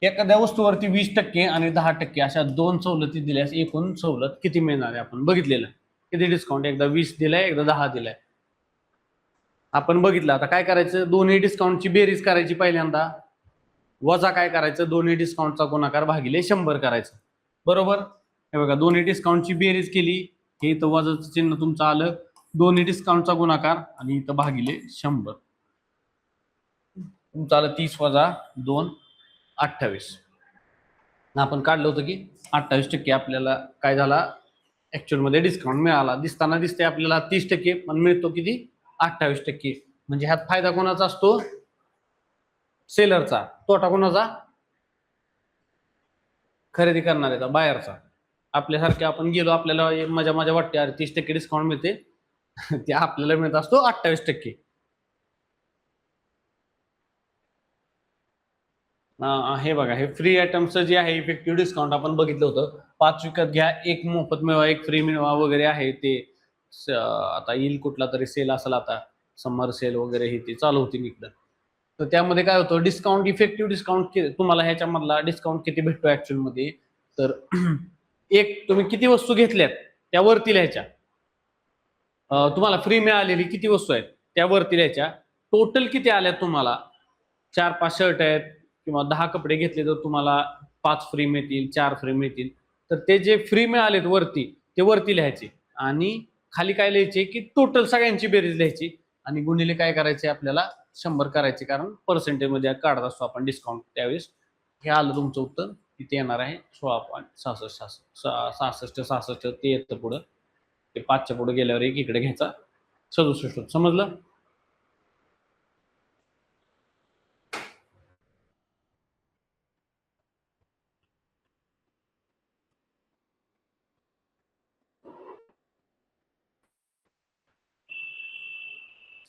एखाद्या वस्तूवरती 20% आणि 10% अशा दोन सवलती दिल्यास एकूण सवलत किती मिळणार आहे, आपण बघितलेलं. किती डिस्काउंट, एकदा 20 दिलाय, एकदा 10 दिलाय, आपण बघितलं. आता काय करायचं, दोन्ही डिस्काउंटची बेरीज करायची पहिल्यांदा, वजा काय करायचं, दोन्ही डिस्काउंटचा गुणाकार भागिले 100 करायचं, बरोबर. हे बघा, दोन्ही डिस्काउंटची बेरीज केली, हे इथं वजाचं चिन्ह तुमचं आलं, दोन्ही डिस्काउंटचा गुणाकार आणि इथं भागिले 100, तुमचं आलं 30 वजा 2 28. आपण काढलं होतं की 28% आपल्याला काय झाला, ऍक्च्युअल मध्ये डिस्काउंट मिळाला. दिसताना दिसते आपल्याला 30%, पण मिळतो किती, 28%. म्हणजे ह्यात फायदा कोणाचा असतो, सेलरचा, तोटा कोणाचा, खरेदी करणाऱ्याचा, बायरचा. आपल्यासारखे आपण गेलो, आपल्याला मजा मजा वाटते, अरे 30% डिस्काउंट मिळते, ते आपल्याला मिळत असतो 28%. हे बघा, हे फ्री आयटमचं जे आहे इफेक्टिव्ह डिस्काउंट आपण बघितलं होतं, 5 विकत घ्या 1 मोफत मिळवा 1 फ्री मिळवा वगैरे आहे ते. आता येईल कुठला तरी सेल असेल, आता समर सेल वगैरे हे ते चालू होती निघतं, तर त्यामध्ये काय होतं, डिस्काउंट, इफेक्टिव्ह डिस्काउंट तुम्हाला ह्याच्यामधला डिस्काउंट किती भेटतो ऍक्च्युअल मध्ये, तर एक तुम्ही किती वस्तू घेतल्यात त्यावरती लिहायच्या, तुम्हाला फ्री मिळालेली किती वस्तू आहेत त्यावरती लिहायच्या, टोटल किती आल्यात तुम्हाला, 4-5 शर्ट आहेत किंवा 10 कपडे घेतले तर तुम्हाला 5 फ्री मिळतील, 4 फ्री मिळतील, तर ते जे फ्री मिळालेत वरती ते वरती लिहायचे आणि खाली काय लिहायचे की टोटल सगळ्यांची बेरीज लिहायची आणि गुणिले काय करायचे आपल्याला 100 करायचे, कारण पर्सेंटेज मध्ये काढत असतो आपण डिस्काउंट त्यावेळेस. हे आलं तुमचं उत्तर. इथे येणार आहे 16.66 ते येतं पुढं. ते 5च्या पुढे गेल्यावर एक इकडे घ्यायचा 67. समजलं?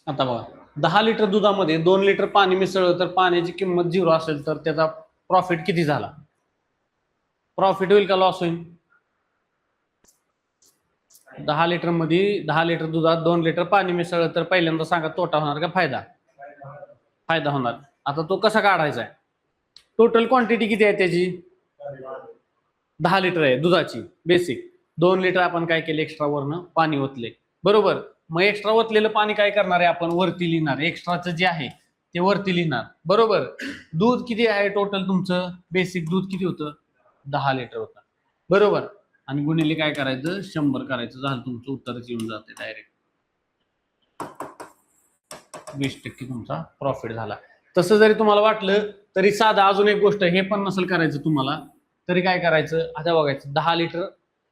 आता बघा, 10 लिटर दुधामध्ये 2 लिटर पाणी मिसळलं तर पाण्याची किंमत 0 असेल तर त्याचा प्रॉफिट किती झाला? प्रॉफिट होईल का लॉस होईल? 10 लिटर मध्ये 10 लिटर दुधात 2 लिटर पाणी मिसळलं तर पहिल्यांदा सांगा तोटा होणार का फायदा? फायदा होणार. आता तो कसा काढायचा आहे? टोटल क्वांटिटी किती आहे त्याची? 10 लिटर आहे दुधाची बेसिक. 2 लिटर आपण काय केले, एक्स्ट्रा वरनं पाणी ओतले, बरोबर. मग एक्स्ट्रा ओतलेलं पाणी काय करणार आहे आपण? वरती लिहिणार. एक्स्ट्राचं जे आहे ते वरती लिहिणार, बरोबर. दूध किती आहे टोटल तुमचं? बेसिक दूध किती होतं? 10 लिटर होतं, बरोबर. आणि गुणिले काय करायचं? 100 करायचं. झालं तुमचं उत्तरच येऊन जाते डायरेक्ट. 20% तुमचा प्रॉफिट झाला. तसं जरी तुम्हाला वाटलं तरी साधा अजून एक गोष्ट, हे पण नसेल करायचं तुम्हाला तरी काय करायचं? आता बघायचं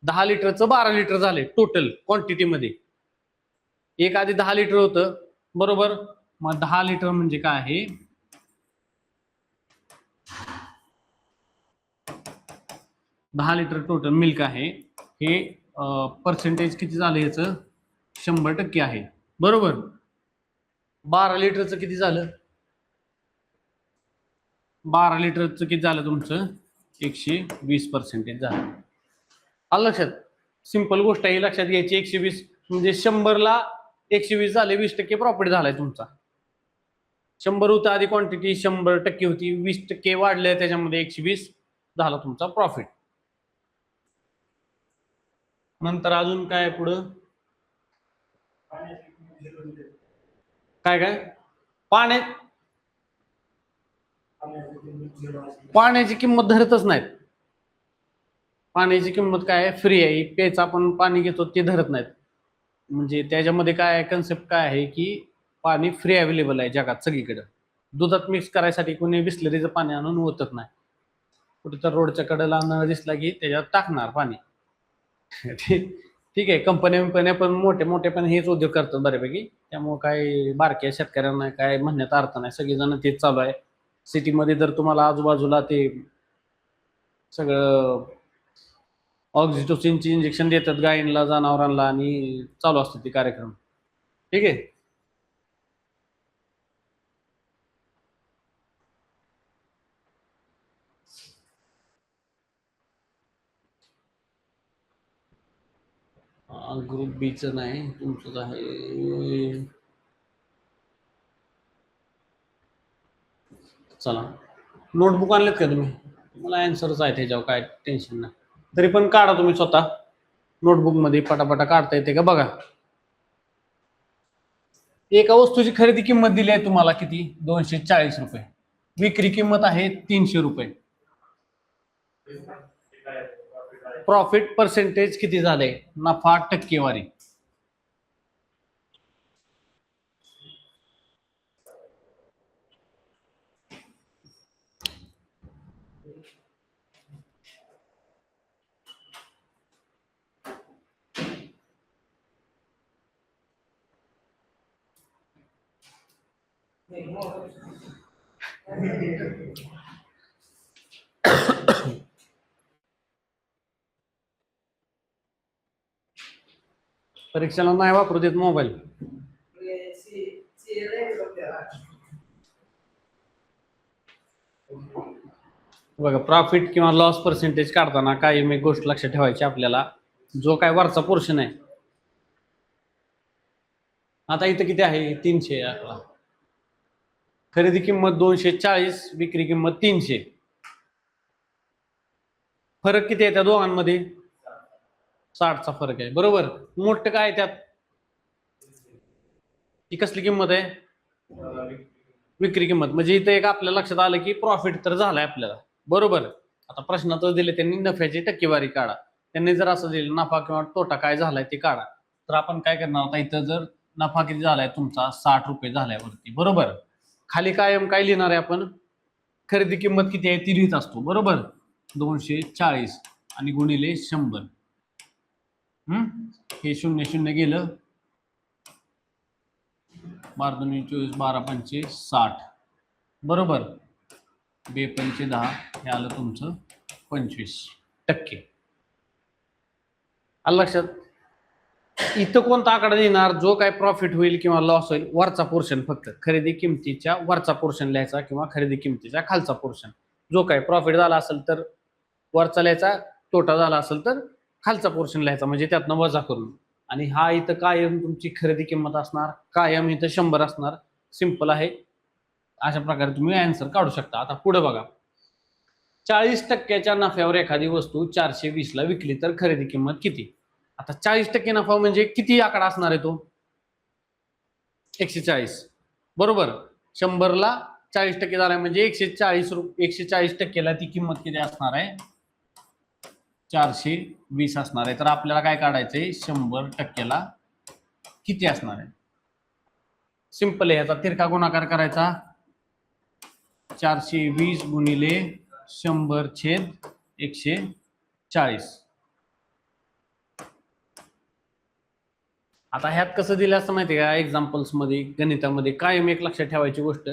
10 लिटरचं 12 लिटर झाले टोटल क्वांटिटीमध्ये. एक आधी 10 लिटर होतं, बरोबर. मग 10 लिटर म्हणजे काय आहे? 10 लिटर टोटल मिल्क आहे. हे पर्सेंटेज किती झालं याचं? 100% आहे, बरोबर. 12 लिटरचं किती झालं? 12 लिटरचं किती झालं तुमचं? 120% झालं. आलं लक्षात? सिंपल गोष्ट आहे, लक्षात घ्यायची. 120 म्हणजे 100ला 120 झाले, 20% प्रॉफिट झालाय तुमचा. 100 होतं आधी क्वांटिटी, 100% होती, 20% वाढले त्याच्यामध्ये 120 झाला तुमचा प्रॉफिट. नंतर अजून काय पुढं? काय काय पाण्याची किंमत धरतच नाहीत. पाण्याची किंमत काय आहे? फ्री आहे. प्यायचं आपण पाणी घेतो ते धरत नाहीत. म्हणजे त्याच्यामध्ये काय आहे, कन्सेप्ट काय आहे की पाणी फ्री अवेलेबल आहे जगात सगळीकडे. दुधात मिक्स करायसाठी कोणी बिस्लरीचं पाणी आणून ओतत नाही. कुठे तर रोडच्या कडेला नळ दिसला की त्याच्यात टाकणार पाणी. ठीक आहे, कंपन्या पण मोठे पण हेच उद्योग करतात बऱ्यापैकी. त्यामुळे काय बारक्या शेतकऱ्यांना काय म्हणण्यात अर्थ नाही, सगळेजण तेच चालू आहे. सिटीमध्ये जर तुम्हाला आजूबाजूला ते सगळं ऑक्सिटोसिनची इंजेक्शन देतात गायींना, जनावरांना, आणि चालू असतात ते कार्यक्रम. ठीक आहे. ग्रुप बीचं नाही, तुमचंच आहे. चला, नोटबुक आणलेत का तुम्ही? मला आन्सरच आहे त्याच्यावर, काय टेन्शन नाही. तरी पण काढा तुम्ही स्वतः नोटबुक मध्ये, पटापटा काढता येते का बघा. एका वस्तूची खरेदी किंमत दिली आहे तुम्हाला किती? 240 रुपये. विक्री किंमत आहे 300 रुपये. प्रॉफिट पर्सेंटेज किती झाले? नफा टक्केवारी. परीक्षेला नाही वापरू देत मोबाईल. बघा, प्रॉफिट किंवा लॉस पर्सेंटेज काढताना काही एक गोष्ट लक्षात ठेवायची आपल्याला. जो काय वरचा पोर्शन आहे, आता इथं किती आहे? 300. खरेदी किंमत 240, विक्री किंमत 300. फरक किती आहे त्या दोघांमध्ये? 60चा फरक आहे, बरोबर. मोठं काय त्यात? ही कसली किंमत आहे? विक्री किंमत. म्हणजे इथं एक आपल्या लक्षात आलं की प्रॉफिट तर झालाय आपल्याला, बरोबर. आता प्रश्नातच दिले त्यांनी नफ्याची टक्केवारी काढा. त्यांनी जर असं दिलं नफा किंवा तोटा काय झालाय ते काढा, तर आपण काय करणार आता इथं जर नफा किती झालाय तुमचा 60 रुपये झालाय वरती, बरोबर. खाली कायम काय लिहिणार आहे आपण, खरेदी किंमत किती आहे ती लिहित असतो, बरोबर. 240 आणि गुणिले 100. हे 0 0 गेलं, 12 2 24 12 5 60, बरोबर. 2 5 10 हे आलं तुमचं 25%. आलं लक्षात. इथं कोणता आकडा देणार, जो काय प्रॉफिट होईल किंवा लॉस होईल वरचा पोर्शन, फक्त खरेदी किमतीच्या वरचा पोर्शन लिहायचा किंवा खरेदी किमतीच्या खालचा पोर्शन. जो काय प्रॉफिट झाला असेल तर वरचा लिहायचा, तोटा झाला असेल तर खालचा पोर्शन लिहायचा, म्हणजे त्यातनं वजा करून. आणि हा इथं कायम तुमची खरेदी किंमत असणार, कायम इथं 100 असणार. सिंपल आहे. अशा प्रकारे तुम्ही आन्सर काढू शकता. आता पुढे बघा, 40% नफ्यावर एखादी वस्तू 420 ला विकली तर खरेदी किंमत किती. आता 40% नफा म्हणजे किती आकडा असणार आहे तो, 140, बरोबर. 100 ला 40% झालाय म्हणजे 140% ला ती किंमत किती असणार आहे, 420 असणार आहे. तर आपल्याला काय काढायचंय, 100% ला किती असणार आहे. सिंपल आहे, याचा तिरका गुणाकार करायचा, 420 गुणिले 100/140. आता ह्यात कसं दिलं असं माहिती आहे का, एक्झाम्पल्स मध्ये गणितामध्ये कायम एक लक्षात ठेवायची गोष्ट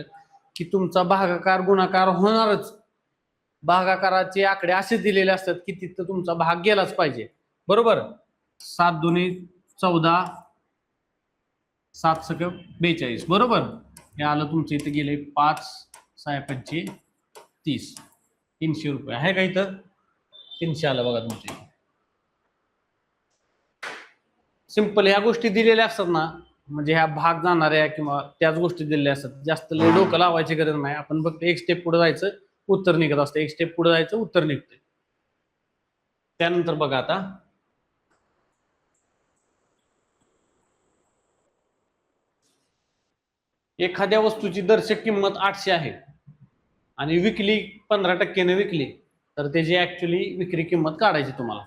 की तुमचा भागाकार गुणाकार होणारच. भागाकाराचे आकडे असे दिलेले असतात की तिथं तुमचा भाग गेलाच पाहिजे, बरोबर. 7 2 14 7 6 42, बरोबर. हे आलं तुमचं इथं गेले 5 6 5 30, 300 रुपये आहे का इथं, 300 आलं बघा तुमचे. सिंपल ह्या गोष्टी दिलेल्या असतात ना, म्हणजे ह्या भाग जाणाऱ्या किंवा त्याच गोष्टी दिलेल्या असतात, जास्त लय डोकं लावायची गरज नाही. आपण फक्त एक स्टेप पुढे जायचं, उत्तर निघत असतं, एक स्टेप पुढे जायचं, उत्तर निघते. त्यानंतर बघा आता, एखाद्या वस्तूची दर्शक किंमत 800 आहे आणि विकली 15% विकली, तर त्याची ऍक्च्युअली विक्री किंमत काढायची तुम्हाला.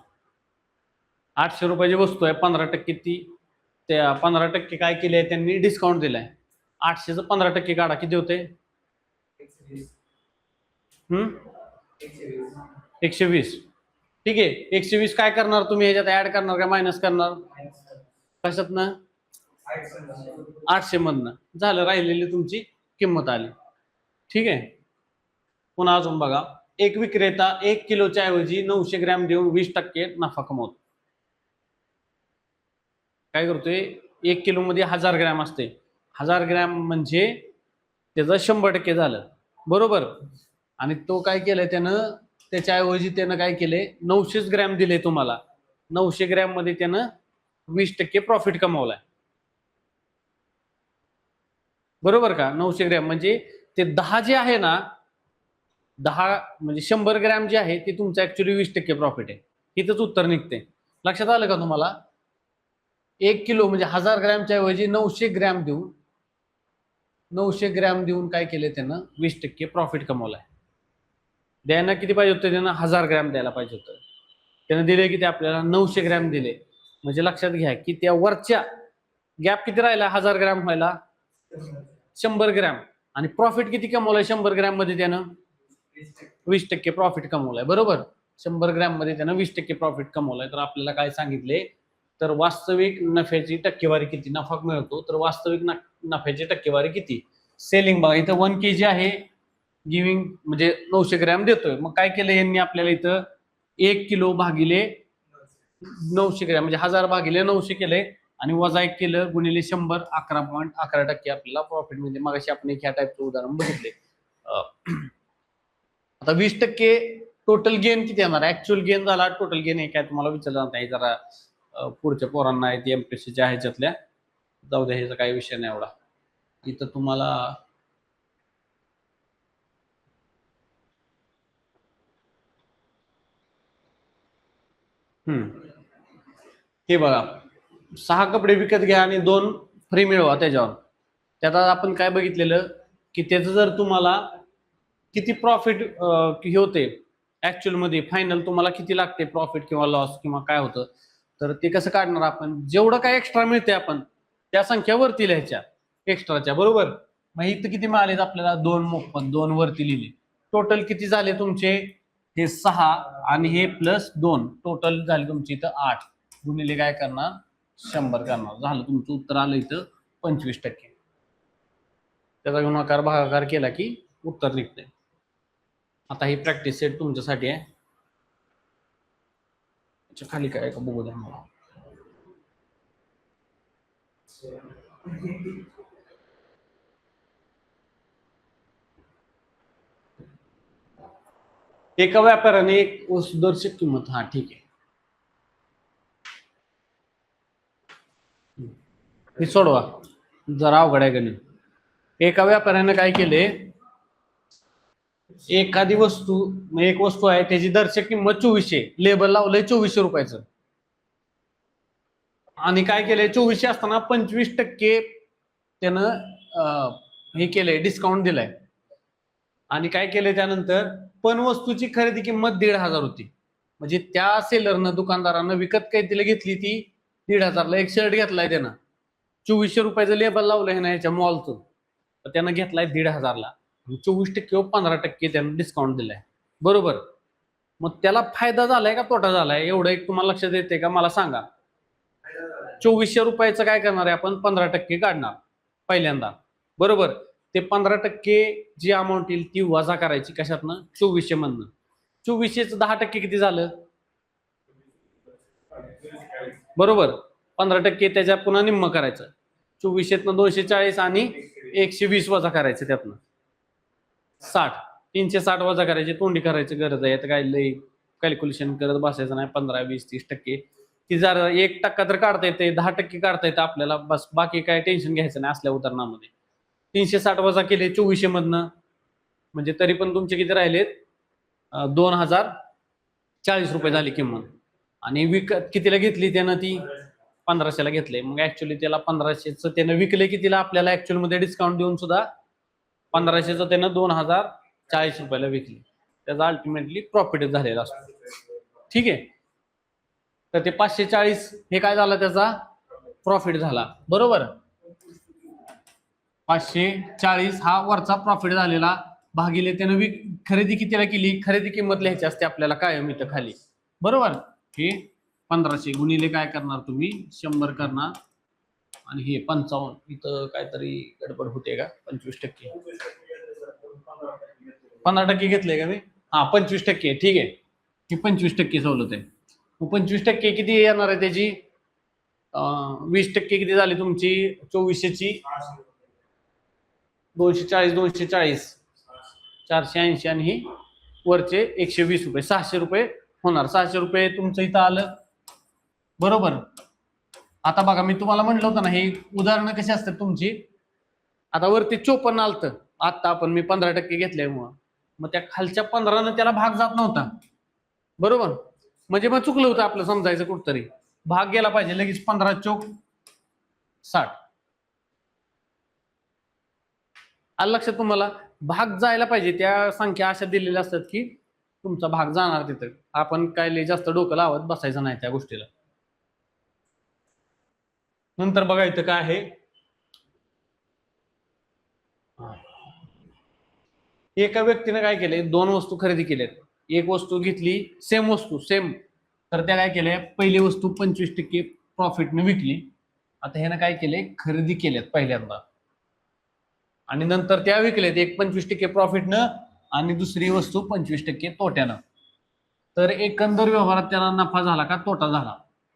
800 रुपयाची वस्तू आहे, 15% ती, त्या 15% काय केले त्यांनी, डिस्काउंट दिलाय. 800चं 15% काढा, किती होते, 120. ठीक आहे, 120 काय करणार तुम्ही, ह्याच्यात ऍड करणार का मायनस करणार, कशातनं, 800 मधनं. झालं, राहिलेली तुमची किंमत आली. ठीक आहे. पुन्हा अजून बघा, एक विक्रेता 1 किलोच्या ऐवजी 900 ग्रॅम देऊन 20% नफा कमवतो. काय करतोय, 1 किलो मध्ये 1000 ग्रॅम असते, 1000 ग्रॅम म्हणजे त्याचं 100% झालं, बरोबर. आणि तो काय केलंय त्यानं, त्याच्याऐवजी त्यानं काय केलंय, 900 ग्रॅम दिले तुम्हाला. 900 ग्रॅम मध्ये त्यानं 20% प्रॉफिट कमावलाय, बरोबर का. 900 ग्रॅम म्हणजे ते 10 जे आहे ना, 10 म्हणजे 100 ग्रॅम जे आहे ते तुमचं ऍक्च्युअली 20% प्रॉफिट आहे. इथंच उत्तर निघते. लक्षात आलं का तुम्हाला. 1 किलो म्हणजे 1000 ग्रॅमच्या ऐवजी 900 ग्रॅम देऊन, 900 ग्रॅम देऊन काय केले त्यानं, 20% प्रॉफिट कमवलाय. द्यायला किती पाहिजे होतं त्यानं, 1000 ग्रॅम द्यायला पाहिजे होतं. त्यानं दिले किती आपल्याला, 900 ग्रॅम दिले. म्हणजे लक्षात घ्या की त्या वरच्या गॅप किती राहिला 1000 ग्रॅम व्हायला, 100 ग्रॅम. आणि प्रॉफिट किती कमवलाय 100 ग्रॅम मध्ये त्यानं, 20% प्रॉफिट कमवलाय, बरोबर. 100 ग्रॅम मध्ये त्यानं 20% प्रॉफिट कमवलाय. तर आपल्याला काय सांगितले, तर वास्तविक नफ्याची टक्केवारी किती, नफा मिळतो तर वास्तविक नफ्याची टक्केवारी किती. सेलिंग बघा, इथं 1 kg आहे, गिविंग म्हणजे 900 ग्रॅम देतोय. मग काय केलं यांनी आपल्याला इथं, 1 किलो भागिले 900 ग्रॅम म्हणजे 1000 भागिले 900 केले आणि वजा 1 केलं गुणिले 100, 11.11% आपल्याला प्रॉफिट. म्हणजे मगाशी आपण ह्या टाईपचं उदाहरण बघितले. आता 20% टोटल गेन किती येणार, ऍक्च्युअल गेन झाला, टोटल गेन हे काय तुम्हाला विचारलं नाही. जरा पुढच्या पोरांना आहेत एमपीएससीच्या ह्याच्यातल्या, जाऊ द्या, ह्याचा काही विषय नाही एवढा. इथं तुम्हाला हे बघा, 6 कपडे विकत घ्या आणि 2 फ्री मिळवा त्याच्यावर. त्यात आपण काय बघितलेलं की त्याचं जर तुम्हाला किती प्रॉफिट हे होते, ऍक्च्युअल मध्ये फायनल तुम्हाला किती लागते प्रॉफिट किंवा लॉस किंवा काय होतं, तर ते कसं काढणार आपण, जेवढं काय एक्स्ट्रा मिळते आपण त्या संख्या वरती लिहायच्या एक्स्ट्राच्या, बरोबर. मग इथं किती मिळाले आपल्याला, 2 2 वरती लिहिले. टोटल किती झाले तुमचे, हे 6 आणि हे +2 टोटल झाले तुमचे इथं 8 गुणिले काय करणार 100 करणार, झालं तुमचं उत्तर आलं इथं 25%. त्याचा गुणाकार भागाकार केला की उत्तर निघतंय. आता ही प्रॅक्टिस सेट तुमच्यासाठी आहे. खाली काय का बघू द्या मला. एका व्यापाऱ्याने एक वस्तूदर्शक किंमत, हा ठीक आहे, हे सोडवा जरा अवघड आहे गणित. एका व्यापाऱ्याने काय केले, एखादी वस्तू, एक वस्तू आहे त्याची दर्शक किंमत 2400, लेबल लावलंय 2400 रुपयाचं, आणि काय केलंय 2400 असताना 25% त्यानं हे केलंय, डिस्काउंट दिलाय. आणि काय केलंय त्यानंतर, पण वस्तूची खरेदी किंमत 1500 होती. म्हणजे त्या सेलरनं, दुकानदारानं विकत काय तिला घेतली ती 1500ला. एक शर्ट घेतलाय त्यानं, 2400 रुपयाचं लेबल लावलंय ना याच्या मॉलचं, तर त्यानं घेतलाय 1500ला. 24% व 15% त्यानं डिस्काउंट दिलाय, बरोबर. मग त्याला फायदा झालाय का तोटा झालाय, एवढं एक तुम्हाला लक्षात येते का मला सांगा. 2400 रुपयाचं काय करणार आहे आपण, 15% काढणार पहिल्यांदा, बरोबर. ते 15% जी अमाऊंट येईल ती वजा करायची कशातनं, 2400 मधनं. 2400चं 10% किती झालं, बरोबर. 15% त्याच्या पुन्हा निम्म करायचं, 2400तनं 240 आणि 120 वजा करायचं, त्यातनं 60, 360 वजा करायचे, तोंडी करायची गरज आहे, तर काय लई कॅल्क्युलेशन करत बसायचं नाही. 15, 20, 30% ती जर 1% तर काढता येते, 10% काढता येतं आपल्याला, बस. बाकी काय टेन्शन घ्यायचं नाही असल्या उदाहरणामध्ये. 360 वजा केले 2400 मधनं, म्हणजे तरी पण तुमचे किती राहिलेत, 2040 रुपये झाली किंमत. आणि विकत कितीला घेतली त्यानं, ती 1500ला घेतले. मग ऍक्च्युअली त्याला 1500चं त्यानं विकले कितीला, आपल्याला ऍक्च्युअल मध्ये डिस्काउंट देऊन सुद्धा 1500चं त्यानं 2040 रुपयाला विकली. त्याचा अल्टिमेटली प्रॉफिट झालेला असतो, ठीक आहे. तर ते 540 हे काय झालं, त्याचा प्रॉफिट झाला, बरोबर. 540 हा वरचा प्रॉफिट झालेला, भागिले त्यानं खरेदी कितीला केली, खरेदी किंमत लिहायची असते आपल्याला कायम इथं खाली, बरोबर. हे 1500 गुणिले काय करणार तुम्ही 100 करणार, आणि हे 55, इथं काहीतरी गडबड होते का, 25%, 15% घेतलंय का मी, हा 25%, ठीक आहे. ही 25% सवलत आहे. 25% किती येणार आहे त्याची, 20% किती झाली तुमची 2400ची, 240, 240, 480, आणि ही वरचे 120 रुपये, 600 रुपये होणार. 600 रुपये तुमचं इथं आलं, बरोबर. आता बघा, मी तुम्हाला म्हटलं होतं ना, हे उदाहरणं कशी असतात तुमची. आता वरती 54 आलतं, आता आपण मी 15% घेतल्यामुळं, मग त्या खालच्या 15नं त्याला भाग जात नव्हता, बरोबर. म्हणजे मग चुकलं होतं आपलं समजायचं, कुठतरी भाग गेला पाहिजे, लगेच 15 चोक 60 आलं लक्षात तुम्हाला. भाग जायला पाहिजे, त्या संख्या अशा दिलेल्या असतात की तुमचा भाग जाणार तिथं. आपण काय लय जास्त डोकं लावत बसायचं नाही त्या गोष्टीला. नंतर बघा इथं काय आहे, एका व्यक्तीने काय केले, 2 वस्तू खरेदी केल्यात. एक वस्तू घेतली, सेम वस्तू सेम, तर त्या काय केल्या, पहिली वस्तू 25% प्रॉफिटने विकली. आता ह्यानं काय केले, खरेदी केल्यात पहिल्यांदा, आणि नंतर त्या विकल्यात, एक 25% प्रॉफिटनं आणि दुसरी वस्तू 25% तोट्यानं. तर एकंदर व्यवहारात त्याला नफा झाला का तोटा झाला,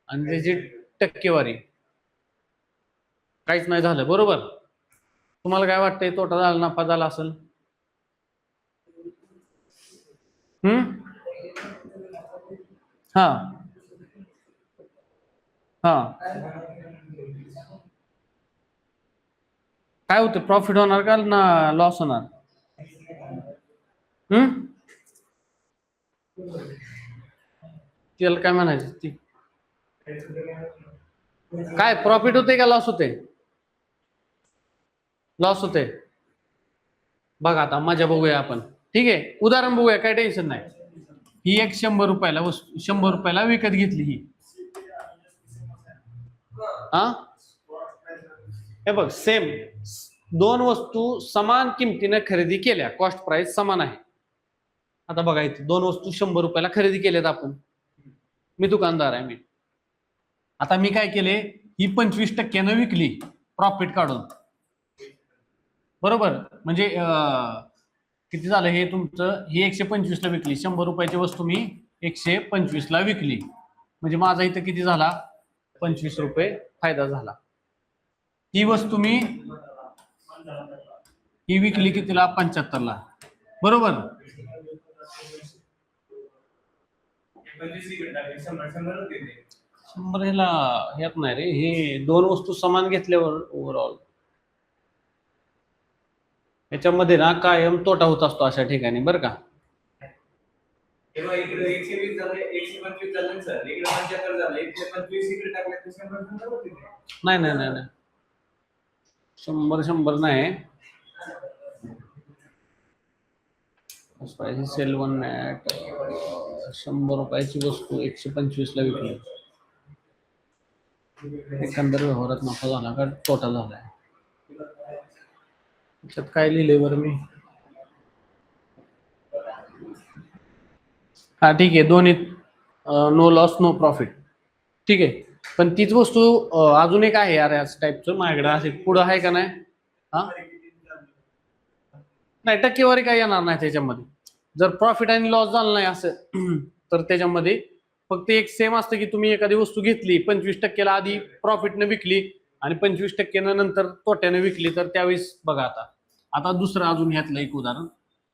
आणि त्याची टक्केवारी काहीच नाही झालं, बरोबर. तुम्हाला काय वाटतंय, तोटा झाला नफा झाला असेल, हा हा, काय होतं, प्रॉफिट होणार का ना लॉस होणार, त्याला काय म्हणायचं, ती काय प्रॉफिट होते का लॉस होते, लॉस होते. बघा आता मजा बघूया आपण, ठीक आहे, उदाहरण बघूया, काय टेन्शन नाही. ही एक 100 रुपयाला वस्तू 100 रुपयाला विकत घेतली ही. हा हे बघ सेम दोन वस्तू समान किमतीने खरेदी केल्या, कॉस्ट प्राइस समान आहे. आता बघा इथे दोन वस्तू 100 रुपयाला खरेदी केल्यात आपण. मी दुकानदार आहे मी. आता मी काय केले, ही 25% विकली प्रॉफिट काढून. बरोबर, म्हणजे किती झालं हे तुमचं, ही 125 ला विकली. 100 रुपयाची वस्तू मी 125 ला विकली, म्हणजे माझा इथं किती झाला, 25 रुपये फायदा झाला. ही वस्तू मी ही विकली कितीला, 75 ला. बरोबर, 100 ह्याला ह्यात नाही रे, हे दोन वस्तू समान घेतल्यावर ओव्हरऑल याच्यामध्ये ना कायम तोटा होत असतो अशा ठिकाणी, बरं का. इकडे 120 झालं, 125 झालं सर, इकडे 75 झालं, इकडे 25 इकडे टाकले तर 100 होते. नाही नाही नाही नाही, 100 नाही. सेल वन मॅट 100 रुपयाची वस्तू 125 ला विकली. एकंदर व्यवहारात नफा झाला का तोटा झालाय, त्याच्यात काय लिहिलंय बरं मी. हा ठीक आहे, दोन्ही नो लॉस नो प्रॉफिट, ठीक आहे. पण तीच वस्तू अजून एक आहे यार याच टाईपचं माझ्याकडे, असे पुढं आहे का नाही. हा नाही, टक्केवारी काय येणार नाही त्याच्यामध्ये. जर प्रॉफिट आणि लॉस झाला नाही असं तर त्याच्यामध्ये फक्त एक सेम असतं की तुम्ही एखादी वस्तू घेतली 25%ला आधी प्रॉफिटने विकली आणि 25% नंतर तोट्याने विकली, तर त्यावेळेस बघा. आता दुसरं अजून ह्यातलं एक उदाहरण.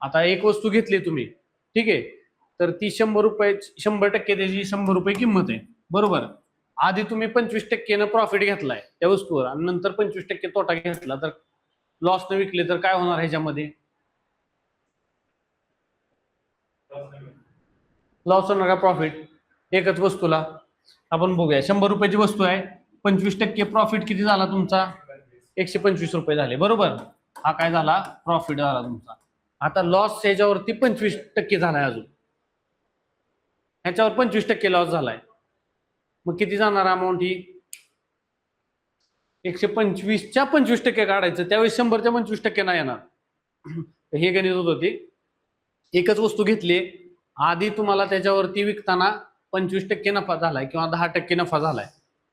आता एक वस्तू घेतली तुम्ही, ठीक आहे, तर ती 100 रुपये 100% त्याची 100 रुपये किंमत आहे. बरोबर, आधी तुम्ही 25% प्रॉफिट घेतलाय त्या वस्तूवर आणि नंतर 25% तोटा घेतला, तर लॉसने विकले तर काय होणार ह्याच्यामध्ये, लॉस होणार का प्रॉफिट. एकच वस्तूला आपण बघूया, 100 रुपयाची वस्तू आहे, 25% प्रॉफिट किती झाला तुमचा, 125 रुपये झाले. बरोबर, हा काय झाला, प्रॉफिट झाला तुमचा. आता लॉस ह्याच्यावरती 25% झालाय, अजून ह्याच्यावर 25% लॉस झालाय. मग किती जाणार अमाऊंट ही, 125च्या 25% काढायचं, त्यावेळेस 100च्या 25% नाही येणार. हे गणित होत होती. एकच वस्तू घेतली, आधी तुम्हाला त्याच्यावरती विकताना 25% नफा झालाय किंवा 10% नफा झालाय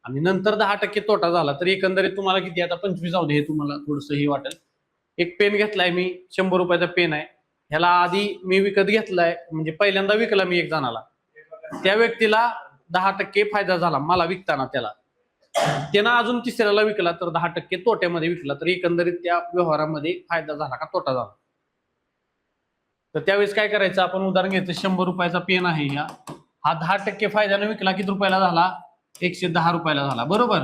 आणि नंतर 10% तोटा झाला, तर एकंदरीत तुम्हाला किती, आता 25 जाऊ दे, हे तुम्हाला थोडस हे वाटेल. एक पेन घेतलाय मी, 100 रुपयाचा पेन आहे, ह्याला आधी मी विकत घेतलाय, म्हणजे पहिल्यांदा विकला मी एक जणाला, त्या व्यक्तीला 10% फायदा झाला मला विकताना, त्यानं अजून तिसऱ्याला विकला तर 10% तोट्यामध्ये विकला, तर एकंदरीत त्या व्यवहारामध्ये फायदा झाला का तोटा झाला. तर त्यावेळेस काय करायचं, आपण उदाहरण घ्यायचं, 100 रुपयाचा पेन आहे, हा 10% फायद्याने विकला किती रुपयाला झाला, 110 रुपयाला झाला. बरोबर,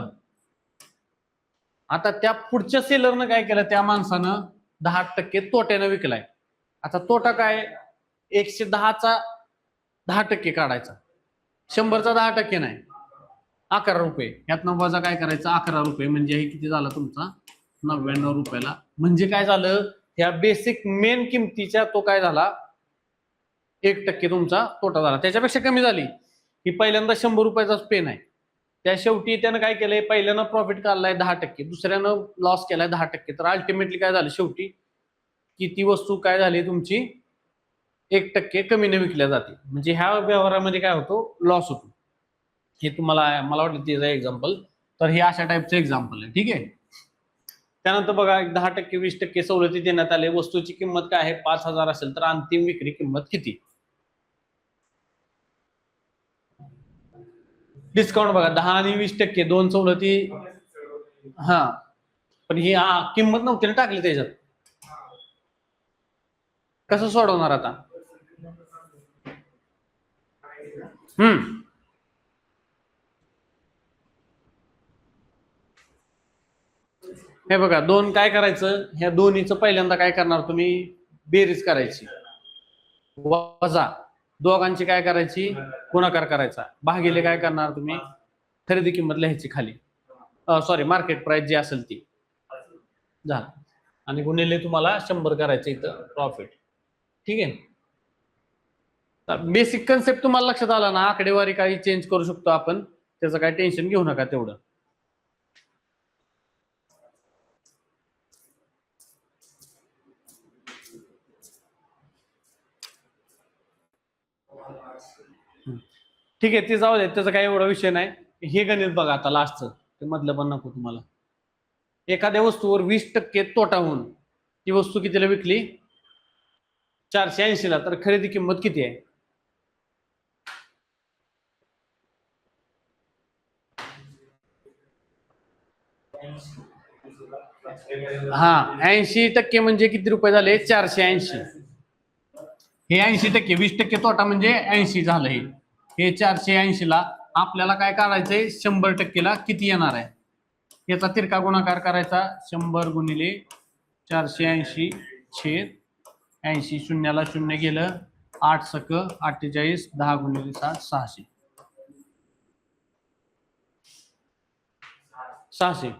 आता त्या पुढच्या सेलरनं काय केलं, त्या माणसानं 10% तोट्यानं विकलाय. आता तोटा काय, 110चा 10% काढायचा, 100चा 10% नाही, 11 रुपये. यातनं वजा काय करायचं, 11 रुपये, म्हणजे हे किती झाला तुमचा, 99 रुपयाला. म्हणजे काय झालं, ह्या बेसिक मेन किमतीच्या तो काय झाला, 1% तुमचा तोटा झाला. त्याच्यापेक्षा कमी झाली. ही पहिल्यांदा 100 रुपयाचाच पेन आहे, त्या शेवटी त्यानं काय केलंय, पहिल्यानं प्रॉफिट काढलाय 10%, दुसऱ्यानं लॉस केलाय 10%, तर अल्टिमेटली काय झालं शेवटी, की ती वस्तू काय झाली तुमची 1% कमीने विकल्या जाते, म्हणजे ह्या व्यवहारामध्ये काय होतो, लॉस होतो. हे तुम्हाला मला वाटलं त्याचं एक्झाम्पल, तर हे अशा टाईपचं एक्झाम्पल आहे, ठीक आहे. त्यानंतर बघा, 10% 20% सवलती देण्यात आले, वस्तूची किंमत काय आहे, 5,000 असेल तर अंतिम विक्री किंमत किती. डिस्काउंट बघा, 10 आणि 20% दोन सवलती, हा पण ही किंमत नव्हती ना टाकली त्याच्यात, कसं सोडवणार आता. हे बघा, दोन काय करायचं, ह्या दोन्हीचं पहिल्यांदा काय करणार तुम्ही, बेरीज करायची, वजा दोघांची काय करायची, गुणाकार करायचा, भागिले काय करणार तुम्ही, खरेदी किंमत लिहायची खाली, सॉरी मार्केट प्राइस जी असेल ती झालं, आणि गुणिले तुम्हाला 100 करायचं इथं प्रॉफिट, ठीक आहे. बेसिक कन्सेप्ट तुम्हाला लक्षात आला ना, आकडेवारी काही चेंज करू शकतो आपण, त्याचं काही टेन्शन घेऊ नका तेवढं. ठीक आहे, ते जाऊ दे, त्याचा काही एवढा विषय नाही. हे गणित बघा आता लास्टचं, ते मधलं पण नको तुम्हाला. एखाद्या वस्तूवर 20% तोटा होऊन ती वस्तू कितीला विकली? 480 ला. तर खरेदी किंमत किती आहे? हा, 80% म्हणजे किती रुपये झाले? 480. हे 80%, 20% तोटा म्हणजे 80 झालं. हे 480 ला आपल्याला काय काढायचंय? 100%ला किती येणार आहे? याचा तिरका गुणाकार करायचा. 100 गुणिले 480 छेद 80. शून्याला शून्य गेलं. 8 सक 48. 10 गुणिले 7 600. 600.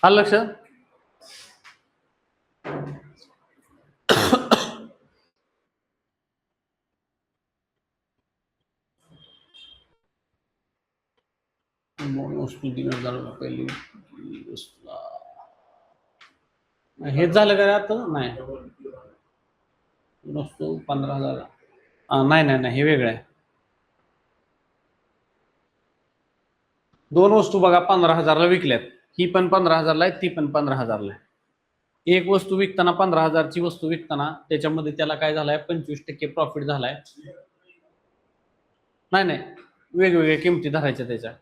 आलं लक्षात? वस्तू 3,000 पहिली वस्तूला हेच झालं का आता? नाही, वस्तू 15,000. नाही नाही नाही, हे वेगळं आहे. दोन वस्तू बघा 15,000ला विकल्यात. ही पण 15,000ला आहे, ती पण 15,000ला आहे. एक वस्तू विकताना 15,000ची वस्तू विकताना त्याच्यामध्ये त्याला काय झालाय? 25% प्रॉफिट झालाय. नाही नाही, वेगवेगळ्या किमती धरायच्या त्याच्या.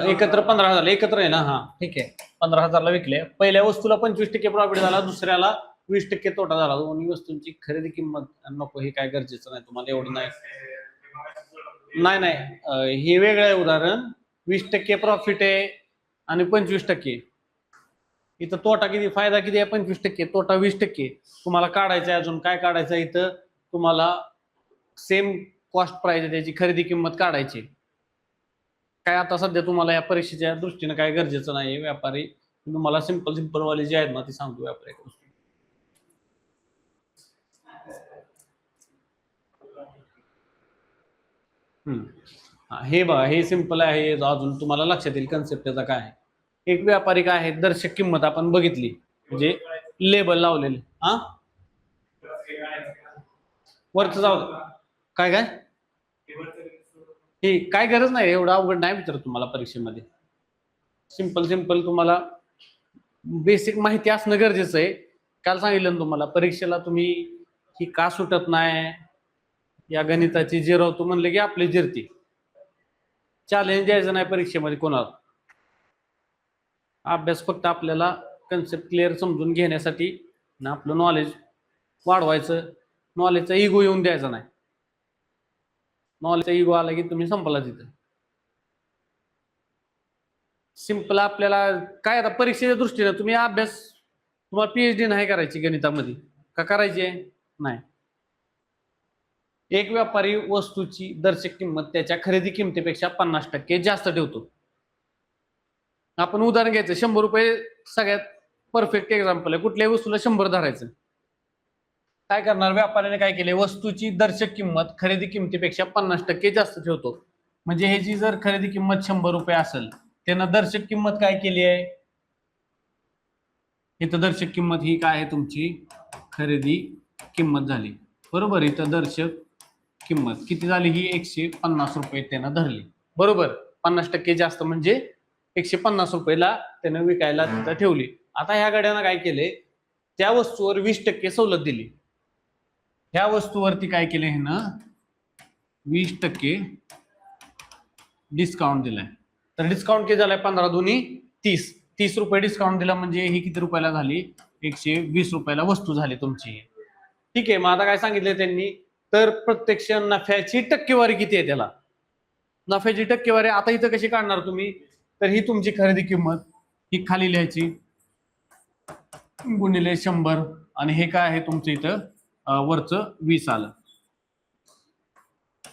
एकत्र 15,000 एकत्र आहे ना? हा ठीक आहे. 15,000ला विकले. पहिल्या वस्तूला 25% प्रॉफिट झाला, दुसऱ्याला 20% तोटा झाला. दोन्ही वस्तूंची खरेदी किंमत नको, हे काय गरजेचं नाही तुम्हाला, एवढं नाही. नाही नाही, हे वेगळं आहे उदाहरण. 20% प्रॉफिट आहे आणि 25%. इथं तोटा किती, फायदा किती आहे? 25%, तोटा 20%. तुम्हाला काढायचं आहे. अजून काय काढायचं आहे? इथं तुम्हाला सेम कॉस्ट प्राइस आहे, त्याची खरेदी किंमत काढायची. काय आता सध्या तुम्हाला या परीक्षेच्या दृष्टीने काय गरजेचं नाही. व्यापारी तुम्हाला सिंपल वाली जे आहेत ना, ती सांगतो व्यापारी. हे बघा, हे सिंपल आहे. अजून तुम्हाला लक्षात येईल कन्सेप्ट त्याचा काय आहे. एक व्यापारी काय आहे, दर्शक किंमत आपण बघितली, म्हणजे लेबल लावलेले. हा, वरच जाऊ काय काय हे काय गरज नाही, एवढं अवघड नाही विचारत तुम्हाला परीक्षेमध्ये. सिंपल तुम्हाला बेसिक माहिती असणं गरजेचं आहे. काल सांगितलं ना तुम्हाला, परीक्षेला तुम्ही ही का सुटत नाही, या गणिताची जिरवतो म्हणले की आपली जिरती. चॅलेंज द्यायचं नाही परीक्षेमध्ये कोणाला. अभ्यास फक्त आपल्याला कन्सेप्ट क्लिअर समजून घेण्यासाठी ना, आपलं नॉलेज वाढवायचं. नॉलेजचा इगो येऊन द्यायचा नाही. नॉलेजचा इगो आला की तुम्ही संपला तिथं. सिंपल आपल्याला काय, आता परीक्षेच्या दृष्टीने तुम्ही अभ्यास, तुम्हाला PhD नाही करायची गणितामध्ये का करायची आहे? नाही. एक व्यापारी वस्तूची दर्शक किंमत त्याच्या खरेदी किमतीपेक्षा 50% जास्त ठेवतो. आपण उदाहरण घ्यायचं, 100 रुपये सगळ्यात परफेक्ट एक्झाम्पल आहे. कुठल्याही वस्तूला 100 धरायचं. काय करणार? व्यापाऱ्याने काय केले? वस्तूची दर्शक किंमत खरेदी किमतीपेक्षा 50% जास्त ठेवतो. म्हणजे ह्याची जर खरेदी किंमत 100 रुपये असेल, त्यानं दर्शक किंमत काय केली आहे? इथं दर्शक किंमत ही काय आहे? तुमची खरेदी किंमत झाली, बरोबर. इथं दर्शक किंमत किती झाली? ही 150 रुपये त्यानं धरली, बरोबर. 50% जास्त म्हणजे 150 रुपयाला त्यानं विकायला तिथं ठेवली. आता ह्या गाड्यानं काय केले? त्या वस्तूवर 20% सवलत दिली. ह्या वस्तूवरती काय केले? हे ना 20% डिस्काउंट दिलाय. तर डिस्काउंट किती झालाय? 15 दुनी 30. 30 रुपये डिस्काउंट दिला म्हणजे ही किती रुपयाला झाली? 120 रुपयाला वस्तू झाली तुमची. ठीक आहे. मग आता काय सांगितलं त्यांनी? तर प्रत्यक्ष नफ्याची टक्केवारी किती आहे त्याला? नफ्याची टक्केवारी आता इथं कशी काढणार तुम्ही? तर ही तुमची खरेदी किंमत, ही खाली लिहायची गुणिले 100, आणि हे काय आहे तुमचं इथं वरचं 20 आलं.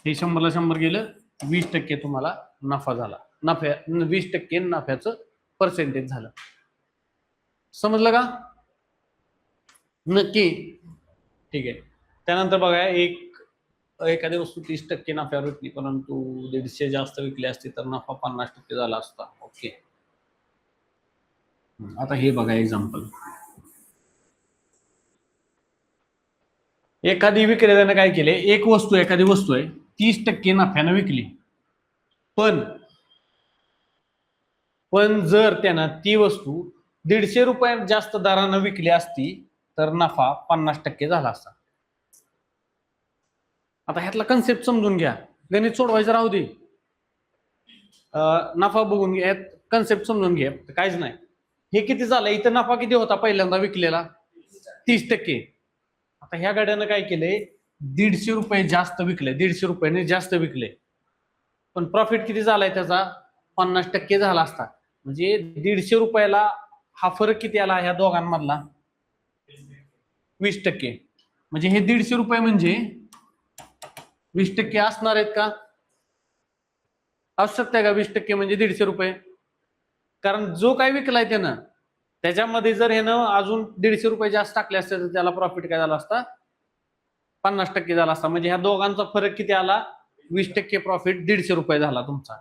हे 100ला 100 गेलं, 20% तुम्हाला नफा झाला. 20% नफ्याचं पर्सेंटेज झालं. समजलं का? नक्की. ठीक आहे. त्यानंतर बघा, एखादी वस्तू 30% नफ्यावर विकली, परंतु 150 जास्त विकली असती तर नफा 50% झाला असता. ओके. आता हे बघा एक्झाम्पल. एखादी विक्रेत्याने काय केले, एखादी वस्तू आहे 30% नफ्यानं विकली, पण जर त्यानं ती वस्तू 150 रुपये जास्त दरानं विकली असती तर नफा 50% झाला असता. आता ह्यातला कन्सेप्ट समजून घ्या, गणित सोडवायचं राहू दे, नफा बघून घ्या, कन्सेप्ट समजून घ्या. काहीच नाही. हे किती झालं, इथं नफा किती होता पहिल्यांदा विकलेला? 30%. आता ह्या गाड्यानं काय केलंय, 150 रुपये जास्त विकले, 150 रुपयाने जास्त विकले, पण प्रॉफिट किती झालाय त्याचा? 50% झाला असता. म्हणजे 150 रुपयाला हा फरक किती आला ह्या दोघांमधला? 20%. म्हणजे हे 150 रुपये म्हणजे 20% असणार आहेत का? असू शकते का 20% म्हणजे 150 रुपये? कारण जो काय विकलाय त्यानं, त्याच्यामध्ये जर ह्यानं अजून 150 रुपये जास्त टाकले असते तर त्याला प्रॉफिट काय झाला असता? 50% झाला असता. म्हणजे ह्या दोघांचा फरक किती आला? 20% प्रॉफिट, 150 रुपये झाला तुमचा.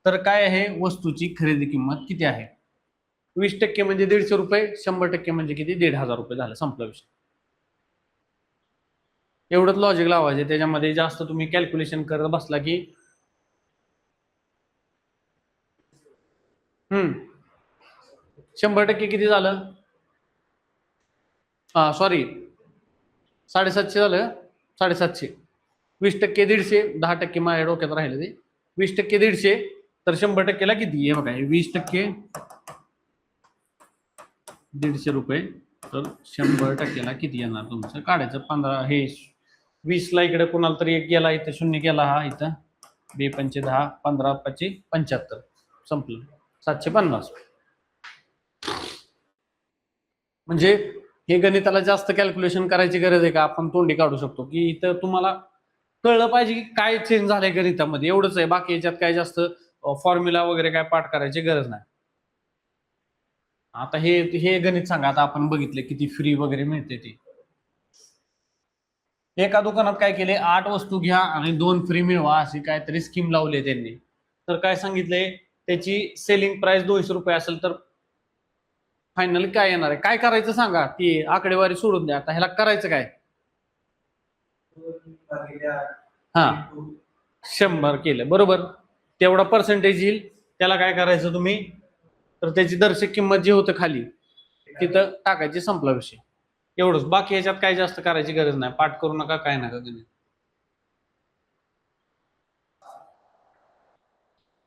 तर काय आहे, वस्तूची खरेदी किंमत किती आहे? 20% म्हणजे 150 रुपये, 100% म्हणजे किती? 1,500 रुपये झालं, संपला विषय. एवढंच लॉजिक लावायचे, त्याच्यामध्ये जास्त तुम्ही कॅल्क्युलेशन करत बसला की 100% किती झालं? सॉरी, 750 झालं. 750, 20% 150, 10% माझ्या डोक्यात राहिले ते. 20% 150 तर 100%ला किती? हे बघा, 20% 150 रुपये तर 100%ला किती येणार तुमचं? काढायचं 15, हे 20ला इकडे कोणाला तरी एक गेला, इथं शून्य गेला, हा इथं 2 पंचे 10, 15 5 75, संपलं. 750. म्हणजे हे गणिताला जास्त कॅल्क्युलेशन करायची गरज आहे का? आपण तोंडी काढू शकतो की इथं तुम्हाला कळलं पाहिजे की काय चेंज झालंय गणितामध्ये, एवढंच आहे. बाकी याच्यात काय जास्त फॉर्म्युला वगैरे काय पाठ करायची गरज नाही. आता हे गणित सांगा, आता आपण बघितले किती फ्री वगैरे मिळते ते. एका दुकानात काय केले, 8 वस्तू घ्या आणि 2 फ्री मिळवा, अशी काहीतरी स्कीम लावली त्यांनी. तर काय सांगितलंय, त्याची सेलिंग प्राइस 200 रुपये असेल तर फायनली काय येणार आहे? काय करायचं सांगा, ती आकडेवारी सोडून द्या. आता ह्याला करायचं काय? हा, 100 केलं बरोबर, तेवढा पर्सेंटेज येईल. त्याला काय करायचं तुम्ही, तर त्याची दर्शक किंमत जी होतं खाली तिथं टाकायची, संपला विषय. एवढंच. बाकी याच्यात काय जास्त करायची गरज नाही, पाठ करू नका, काय नका.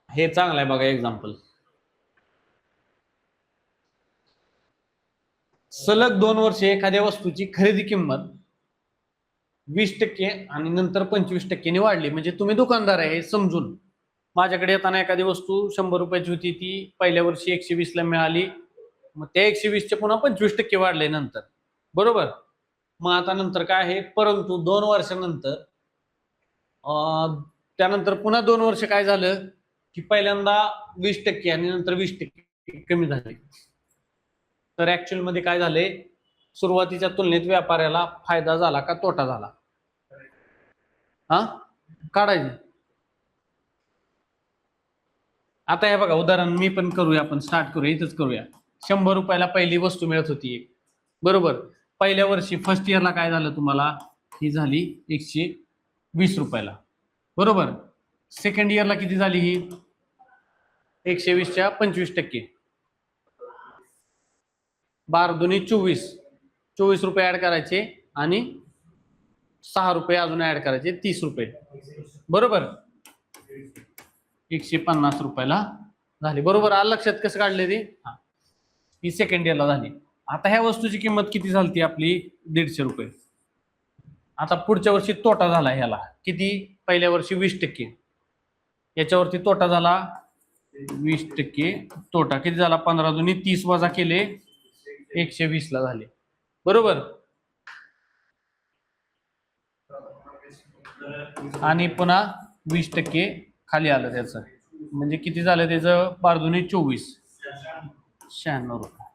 हे चांगलं आहे बघा एक्झाम्पल. सलग 2 वर्षे एखाद्या वस्तूची खरेदी किंमत 20% आणि नंतर 25% वाढली. म्हणजे तुम्ही दुकानदार आहे हे समजून, माझ्याकडे येताना एखादी वस्तू 100 रुपयाची होती, ती पहिल्या वर्षी 120 ला मिळाली, मग त्या 120 चे पुन्हा 25% वाढले नंतर, बरोबर. मग आता नंतर काय आहे, परंतु 2 वर्षानंतर त्यानंतर पुन्हा 2 वर्ष काय झालं की पहिल्यांदा 20% आणि नंतर 20% कमी झाले. तर ऍक्च्युअल मध्ये काय झाले, सुरुवातीच्या तुलनेत व्यापाऱ्याला फायदा झाला का तोटा झाला? हा, काढायचे. आता हे बघा उदाहरण मी पण करूया, आपण स्टार्ट करूया, इथंच करूया. 100 रुपयाला पहिली वस्तू मिळत होती एक, बरोबर. पहिल्या वर्षी फर्स्ट इयरला काय झालं तुम्हाला, ही झाली 120 रुपयाला, बरोबर. सेकंड इयरला किती झाली ही? 120च्या 25%, 12 दुनी 24, 24 रुपये ऍड करायचे आणि 6 रुपये अजून ऍड करायचे, 30 रुपये, बरोबर. 150 रुपयाला झाली, बरोबर. आलं लक्षात कसं काढले ती? ही सेकंड इयरला झाली. आता ह्या वस्तूची किंमत किती झाली आपली? 150 रुपये. आता पुढच्या वर्षी तोटा झाला ह्याला किती? पहिल्या वर्षी 20%, याच्यावरती तोटा झाला 20%. तोटा किती झाला? 15 दुनी 30 वजा केले 120 ला झाले, बरोबर. आणि पुन्हा 20% खाली आलं त्याचं, म्हणजे किती झालं त्याचं? 12 दुनी 24, 96 रुपये.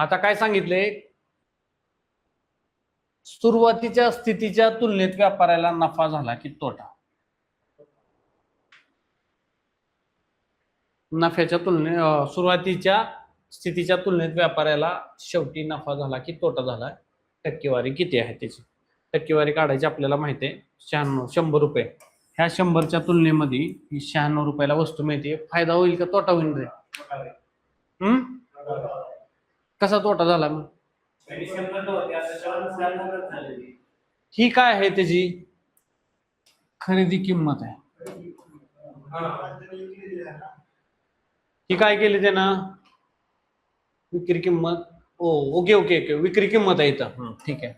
आता काय सांगितले, सुरुवातीच्या स्थितीच्या तुलनेत व्यापाऱ्याला नफा झाला की तोटा. नफ्याच्या तुलनेत सुरुवातीच्या स्थितीच्या तुलनेत व्यापाऱ्याला शेवटी नफा झाला की तोटा झाला, टक्केवारी किती आहे त्याची. टक्केवारी काढायची आपल्याला माहिती आहे 96. 100 रुपये, ह्या 100च्या तुलनेमध्ये ही 96 रुपयाला वस्तू मिळते. फायदा होईल का तोटा होईल रे? कसा तोटा झाला मग? ही काय आहे त्याची खरेदी किंमत आहे. ही काय केली त्यानं? विक्री किंमत. ओके ओके ओके, विक्री किंमत आहे इथं. ठीक आहे,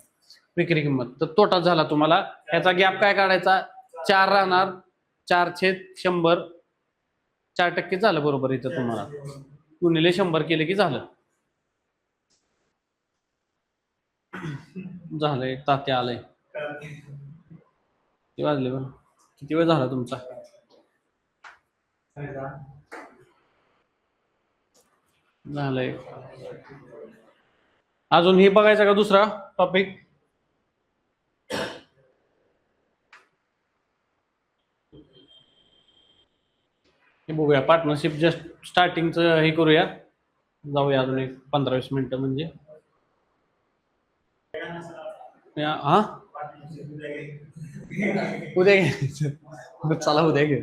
विक्री किंमत. तर तोटा झाला तुम्हाला. ह्याचा गॅप काय काढायचा? 4 राहणार. 4/100, 4% झालं बरोबर इथं तुम्हाला. गुणिले 100 केले की झालं. झालंय, तात्या आलंय. किती वाजले बरं? किती वेळ झाला तुमचा? झालंय. अजून हे बघायचं का दुसरा टॉपिक? हे बघूया, पार्टनरशिप जस्ट स्टार्टिंगचं हे करूया. जाऊया अजून एक 15-20 मिनिटं म्हणजे. हा, उद्या घ्यायचं. चला उद्या घेऊ.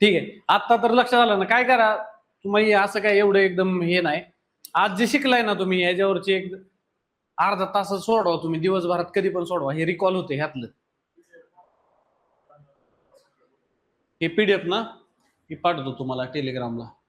ठीक आहे. आता तर लक्षात आलं ना? काय करा तुम्ही, असं काय एवढं एकदम हे नाही. आज जे शिकलाय ना तुम्ही, याच्यावरची एक अर्धा तास सोडवा तुम्ही, दिवसभरात कधी पण सोडवा. हे रिकॉल होते ह्यातलं. हे पीडीएफ ना, हे पाठवतो तुम्हाला टेलिग्रामला.